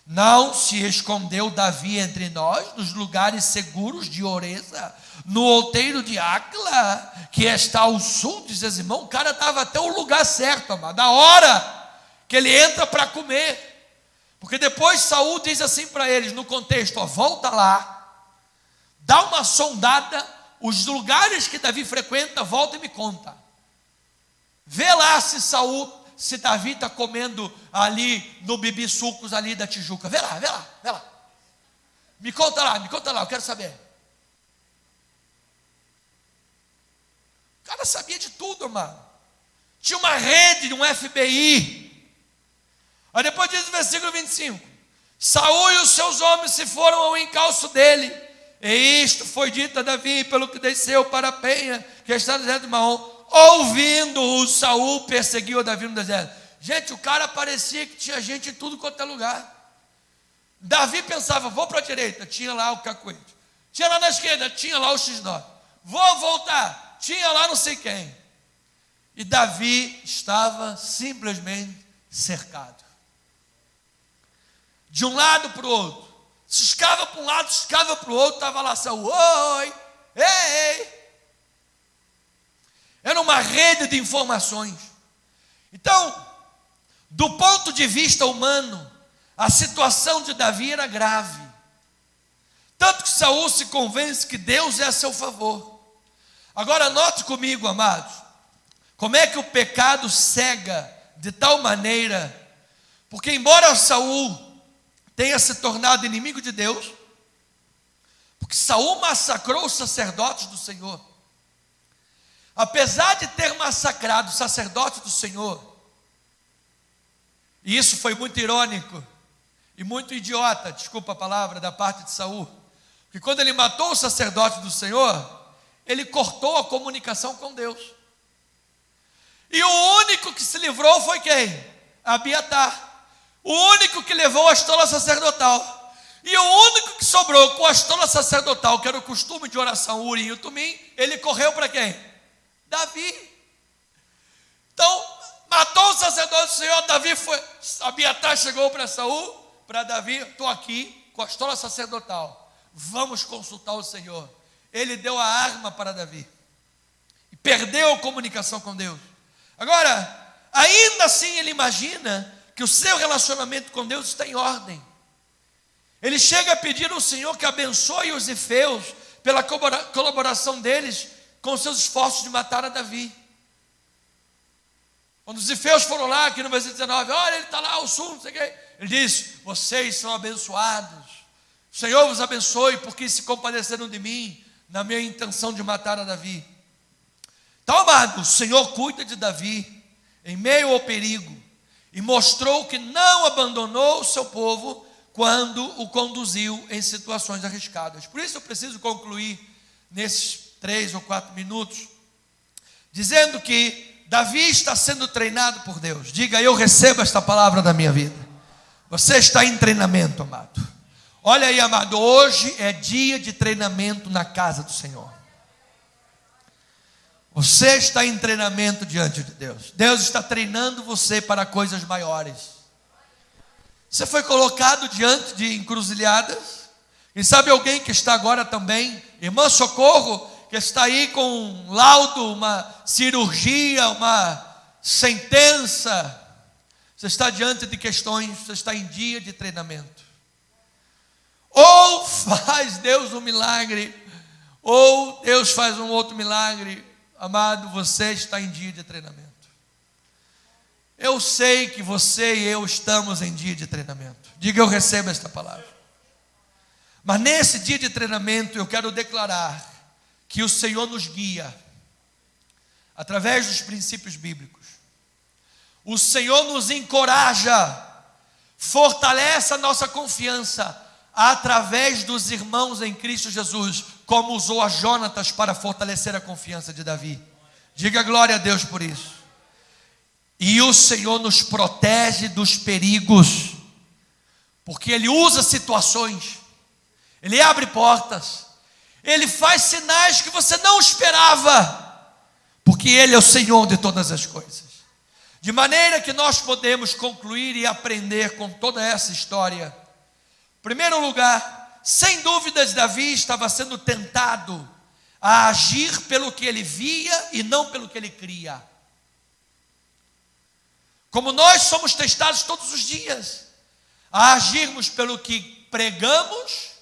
[SPEAKER 1] não se escondeu Davi entre nós, nos lugares seguros de Oreza, no outeiro de Acla, que está ao sul de Zezimão? O cara estava até o lugar certo, amado, da hora que ele entra para comer. Porque depois Saul diz assim para eles, no contexto: ó, volta lá, dá uma sondada, os lugares que Davi frequenta, volta e me conta. Vê lá se Davi está comendo ali no Bibi Sucos ali da Tijuca. Vê lá. Me conta lá, eu quero saber. O cara sabia de tudo, mano. Tinha uma rede, um FBI. Aí depois diz o versículo 25: Saul e os seus homens se foram ao encalço dele, e isto foi dito a Davi, pelo que desceu para a penha, que está no deserto de Maom. Ouvindo-o, Saul perseguiu a Davi no deserto. Gente, o cara parecia que tinha gente em tudo quanto é lugar. Davi pensava: vou para a direita, tinha lá o cacuete. Tinha lá na esquerda, tinha lá o X9. Vou voltar, tinha lá não sei quem. E Davi estava simplesmente cercado. De um lado para o outro. Ciscava para um lado, ciscava para o outro, estava lá Saul: oi, ei. Era uma rede de informações. Então, do ponto de vista humano, a situação de Davi era grave. Tanto que Saul se convence que Deus é a seu favor. Agora note comigo, amados, como é que o pecado cega de tal maneira, porque embora Saul tenha se tornado inimigo de Deus, porque Saul massacrou os sacerdotes do Senhor, apesar de ter massacrado o sacerdote do Senhor, e isso foi muito irônico e muito idiota, desculpa a palavra, da parte de Saul, porque quando ele matou o sacerdote do Senhor, ele cortou a comunicação com Deus. E o único que se livrou foi quem? Abiatar. O único que levou a estola sacerdotal. E o único que sobrou com a estola sacerdotal, que era o costume de oração, o Urim e o Tumim, ele correu para quem? Davi. Então, matou o sacerdote do Senhor, Abiatar chegou para Saul, para Davi, estou aqui com a estola sacerdotal, vamos consultar o Senhor. Ele deu a arma para Davi, e perdeu a comunicação com Deus. Agora, ainda assim ele imagina que o seu relacionamento com Deus está em ordem. Ele chega a pedir ao Senhor que abençoe os efeus, pela colaboração deles, com seus esforços de matar a Davi. Quando os efeus foram lá, aqui no versículo 19, olha, ele está lá, o sul, não sei o quê. Ele diz, vocês são abençoados, o Senhor vos abençoe, porque se compadeceram de mim, na minha intenção de matar a Davi. Então, amado, o Senhor cuida de Davi, em meio ao perigo, e mostrou que não abandonou o seu povo, quando o conduziu em situações arriscadas. Por isso eu preciso concluir, nesses 3 ou 4 minutos, dizendo que Davi está sendo treinado por Deus. Diga, eu recebo esta palavra da minha vida. Você está em treinamento, amado. Olha aí, amado, hoje é dia de treinamento na casa do Senhor. Você está em treinamento diante de Deus. Deus está treinando você para coisas maiores. Você foi colocado diante de encruzilhadas. Quem sabe alguém que está agora também, irmã Socorro, que está aí com um laudo, uma cirurgia, uma sentença. Você está diante de questões, você está em dia de treinamento. Ou faz Deus um milagre, ou Deus faz um outro milagre. Amado, você está em dia de treinamento. Eu sei que você e eu estamos em dia de treinamento. Diga, eu recebo esta palavra. Mas nesse dia de treinamento eu quero declarar que o Senhor nos guia através dos princípios bíblicos. O Senhor nos encoraja, fortalece a nossa confiança através dos irmãos em Cristo Jesus, como usou a Jonatas para fortalecer a confiança de Davi. Diga glória a Deus por isso. E o Senhor nos protege dos perigos, porque Ele usa situações, Ele abre portas, Ele faz sinais que você não esperava, porque Ele é o Senhor de todas as coisas. De maneira que nós podemos concluir e aprender com toda essa história. Em primeiro lugar, sem dúvidas, Davi estava sendo tentado a agir pelo que ele via e não pelo que ele cria. Como nós somos testados todos os dias, a agirmos pelo que pregamos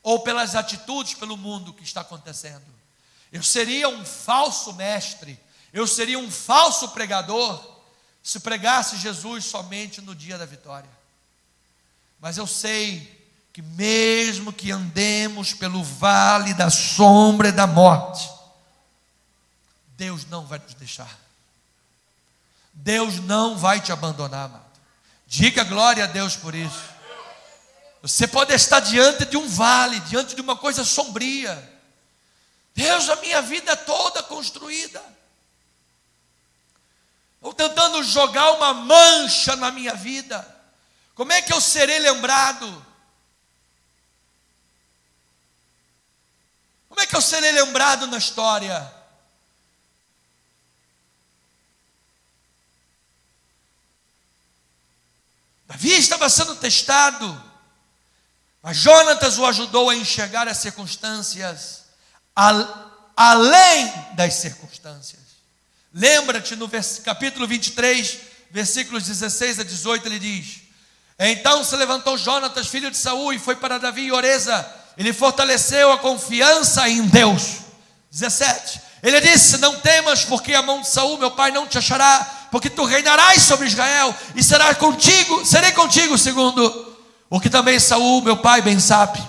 [SPEAKER 1] ou pelas atitudes, pelo mundo que está acontecendo. Eu seria um falso mestre, eu seria um falso pregador, se pregasse Jesus somente no dia da vitória. Mas eu sei que mesmo que andemos pelo vale da sombra e da morte, Deus não vai nos deixar. Deus não vai te abandonar, amado. Diga glória a Deus por isso. Você pode estar diante de um vale, diante de uma coisa sombria. Deus, a minha vida é toda construída. Estou tentando jogar uma mancha na minha vida. Como é que eu serei lembrado? Como é que eu serei lembrado na história? Davi estava sendo testado, mas Jonatas o ajudou a enxergar as circunstâncias além das circunstâncias. Lembra-te no capítulo 23, versículos 16 a 18, ele diz: então se levantou Jonatas, filho de Saul, e foi para Davi e Oreza. Ele fortaleceu a confiança em Deus. 17, ele disse: não temas, porque a mão de Saul, meu pai, não te achará, porque tu reinarás sobre Israel, e serei contigo, segundo o que também Saul, meu pai, bem sabe.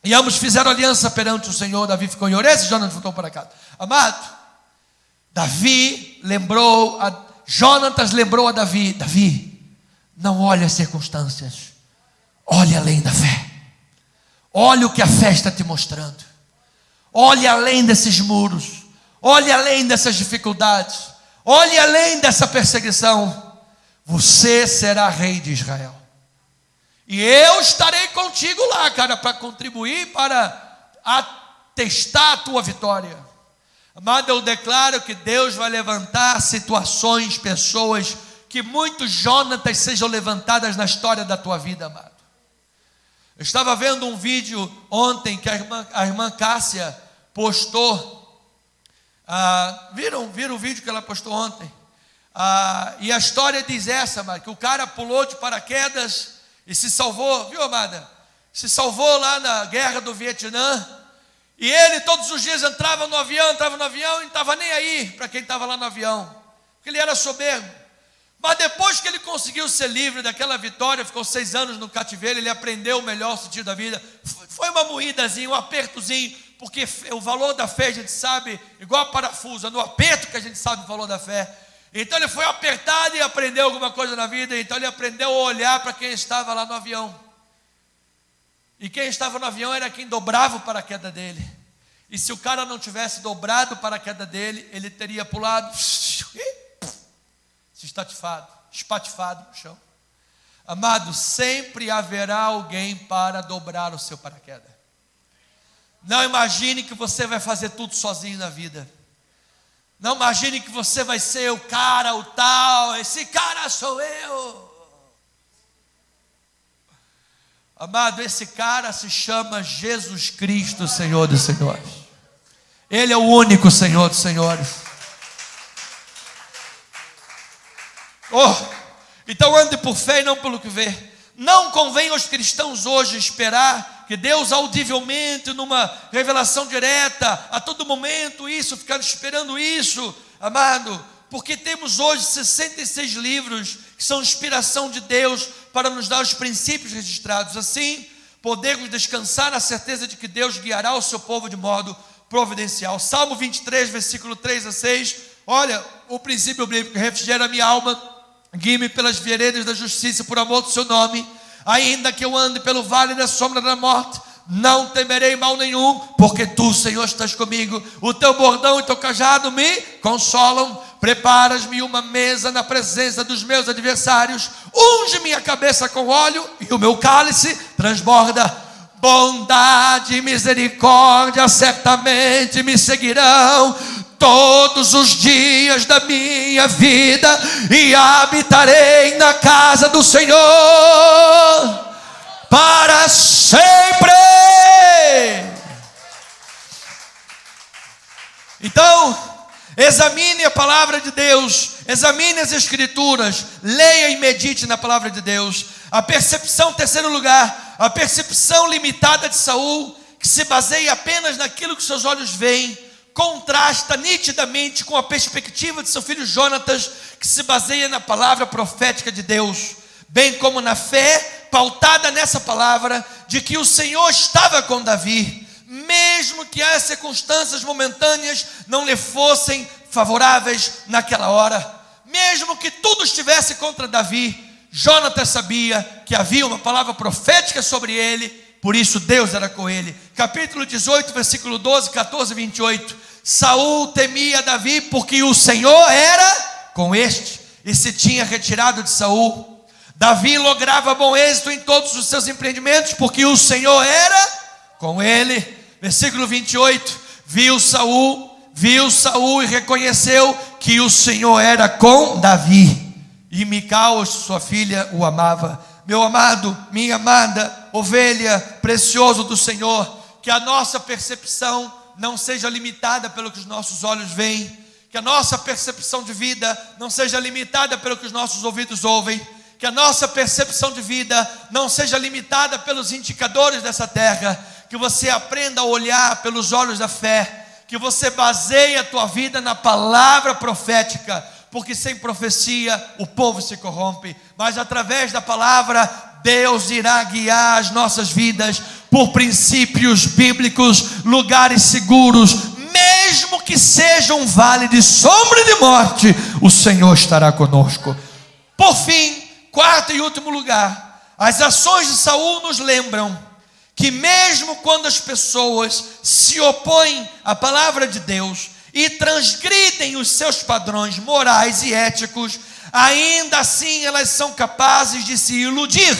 [SPEAKER 1] E ambos fizeram aliança perante o Senhor. Davi ficou em Oreza e Jonatas voltou para casa. Amado, Jonatas lembrou a Davi: Davi, não olhe as circunstâncias, olhe além da fé, olhe o que a fé está te mostrando, olhe além desses muros, olhe além dessas dificuldades, olhe além dessa perseguição. Você será rei de Israel, e eu estarei contigo lá, cara, para contribuir, para atestar a tua vitória. Amado, eu declaro que Deus vai levantar situações, pessoas, que muitos Jonatas sejam levantadas na história da tua vida, amado. Eu estava vendo um vídeo ontem que a irmã Cássia postou. Viram o vídeo que ela postou ontem? E a história diz essa, amado, que o cara pulou de paraquedas e se salvou, viu, amada? Se salvou lá na guerra do Vietnã. E ele todos os dias entrava no avião e não estava nem aí para quem estava lá no avião, porque ele era soberbo. Mas depois que ele conseguiu ser livre daquela vitória, ficou 6 anos no cativeiro, ele aprendeu o melhor sentido da vida. Foi uma moídazinha, um apertozinho, porque o valor da fé a gente sabe, igual a parafuso, é no aperto que a gente sabe o valor da fé. Então ele foi apertado e aprendeu alguma coisa na vida. Então ele aprendeu a olhar para quem estava lá no avião. E quem estava no avião era quem dobrava o paraquedas dele. E se o cara não tivesse dobrado o paraquedas dele, ele teria pulado, se espatifado no chão. Amado, sempre haverá alguém para dobrar o seu paraquedas. Não imagine que você vai fazer tudo sozinho na vida. Não imagine que você vai ser o cara, o tal, esse cara sou eu. Amado, esse cara se chama Jesus Cristo, Senhor dos Senhores. Ele é o único Senhor dos Senhores. Então ande por fé e não pelo que vê. Não convém aos cristãos hoje esperar que Deus audivelmente, numa revelação direta, a todo momento ficar esperando isso, amado, porque temos hoje 66 livros que são inspiração de Deus para nos dar os princípios registrados. Assim, podemos descansar na certeza de que Deus guiará o seu povo de modo providencial. Salmo 23, versículo 3 a 6. Olha, o princípio bíblico: refrigera a minha alma, guie-me pelas veredas da justiça por amor do seu nome. Ainda que eu ande pelo vale da sombra da morte, não temerei mal nenhum, porque tu, Senhor, estás comigo. O teu bordão e teu cajado me consolam. Preparas-me uma mesa na presença dos meus adversários. Unge minha cabeça com óleo e o meu cálice transborda. Bondade e misericórdia certamente me seguirão todos os dias da minha vida, e habitarei na casa do Senhor para sempre. Então, examine a palavra de Deus, examine as escrituras, leia e medite na palavra de Deus. A percepção, terceiro lugar, a percepção limitada de Saul, que se baseia apenas naquilo que seus olhos veem, contrasta nitidamente com a perspectiva de seu filho Jonatas, que se baseia na palavra profética de Deus, bem como na fé pautada nessa palavra de que o Senhor estava com Davi, mesmo que as circunstâncias momentâneas não lhe fossem favoráveis naquela hora. Mesmo que tudo estivesse contra Davi, Jonatas sabia que havia uma palavra profética sobre ele, por isso Deus era com ele. Capítulo 18, versículo 12, 14 e 28. Saul temia Davi porque o Senhor era com este, e se tinha retirado de Saul. Davi lograva bom êxito em todos os seus empreendimentos, porque o Senhor era com ele. Versículo 28. Viu Saul e reconheceu que o Senhor era com Davi, e Mical, sua filha, o amava. Meu amado, minha amada, ovelha, precioso do Senhor, que a nossa percepção não seja limitada pelo que os nossos olhos veem, que a nossa percepção de vida não seja limitada pelo que os nossos ouvidos ouvem, que a nossa percepção de vida não seja limitada pelos indicadores dessa terra, que você aprenda a olhar pelos olhos da fé, que você baseie a tua vida na palavra profética, porque sem profecia o povo se corrompe, mas através da palavra Deus irá guiar as nossas vidas por princípios bíblicos, lugares seguros, mesmo que seja um vale de sombra e de morte, o Senhor estará conosco. Por fim, quarto e último lugar, as ações de Saul nos lembram que mesmo quando as pessoas se opõem à palavra de Deus e transgridem os seus padrões morais e éticos, ainda assim elas são capazes de se iludir,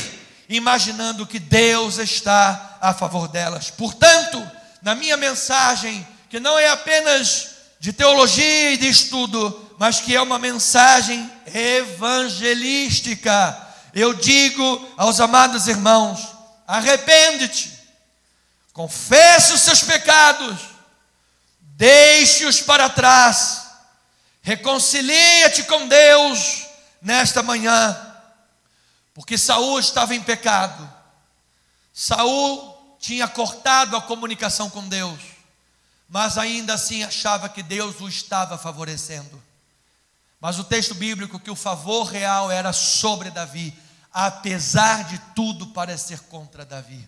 [SPEAKER 1] imaginando que Deus está a favor delas. Portanto, na minha mensagem, que não é apenas de teologia e de estudo, mas que é uma mensagem evangelística, eu digo aos amados irmãos: arrepende-te, confesse os seus pecados, deixe-os para trás, reconcilia-te com Deus nesta manhã, porque Saul estava em pecado. Saul tinha cortado a comunicação com Deus, mas ainda assim achava que Deus o estava favorecendo. Mas o texto bíblico que o favor real era sobre Davi, apesar de tudo parecer contra Davi.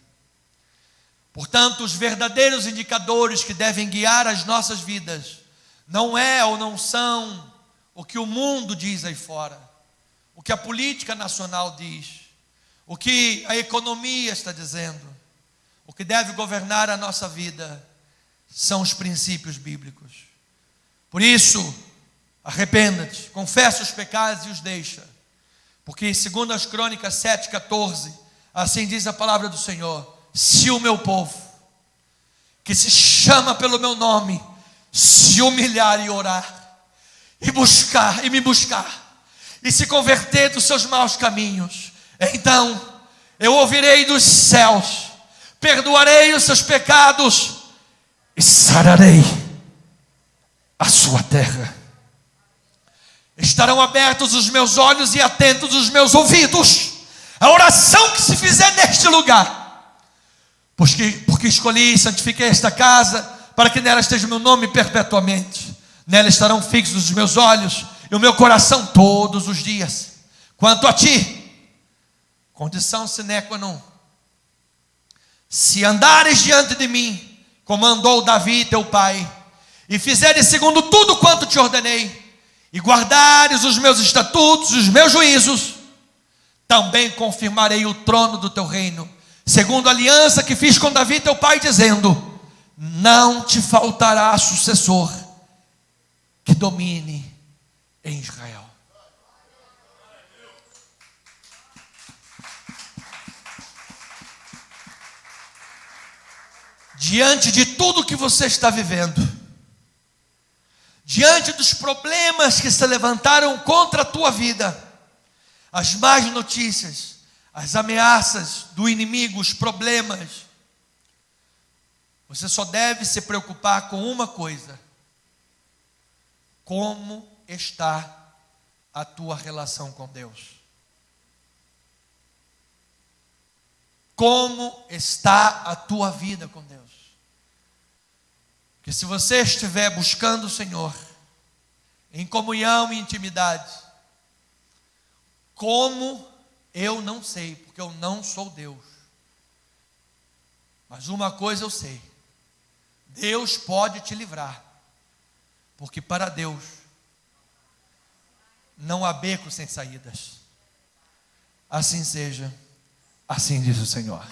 [SPEAKER 1] Portanto, os verdadeiros indicadores que devem guiar as nossas vidas não é ou não são o que o mundo diz aí fora, o que a política nacional diz, o que a economia está dizendo. O que deve governar a nossa vida são os princípios bíblicos. Por isso, arrependa-te, confessa os pecados e os deixa, porque segundo as Crônicas 7:14, assim diz a palavra do Senhor: se o meu povo, que se chama pelo meu nome, se humilhar e orar, e me buscar, e se converter dos seus maus caminhos, então eu ouvirei dos céus, perdoarei os seus pecados e sararei a sua terra. Estarão abertos os meus olhos e atentos os meus ouvidos a oração que se fizer neste lugar, porque escolhi e santifiquei esta casa, para que nela esteja o meu nome perpetuamente. Nela estarão fixos os meus olhos e o meu coração todos os dias. Quanto a ti, condição sine qua non: se andares diante de mim, como andou Davi teu pai, e fizeres segundo tudo quanto te ordenei, e guardares os meus estatutos, os meus juízos, também confirmarei o trono do teu reino, segundo a aliança que fiz com Davi teu pai, dizendo: não te faltará sucessor que domine em Israel. Diante de tudo que você está vivendo, diante dos problemas que se levantaram contra a tua vida, as más notícias, as ameaças do inimigo, os problemas, você só deve se preocupar com uma coisa: como está a tua relação com Deus? Como está a tua vida com Deus? Porque se você estiver buscando o Senhor em comunhão e intimidade, como, eu não sei, porque eu não sou Deus, mas uma coisa eu sei: Deus pode te livrar, porque para Deus não há beco sem saídas. Assim seja, assim diz o Senhor.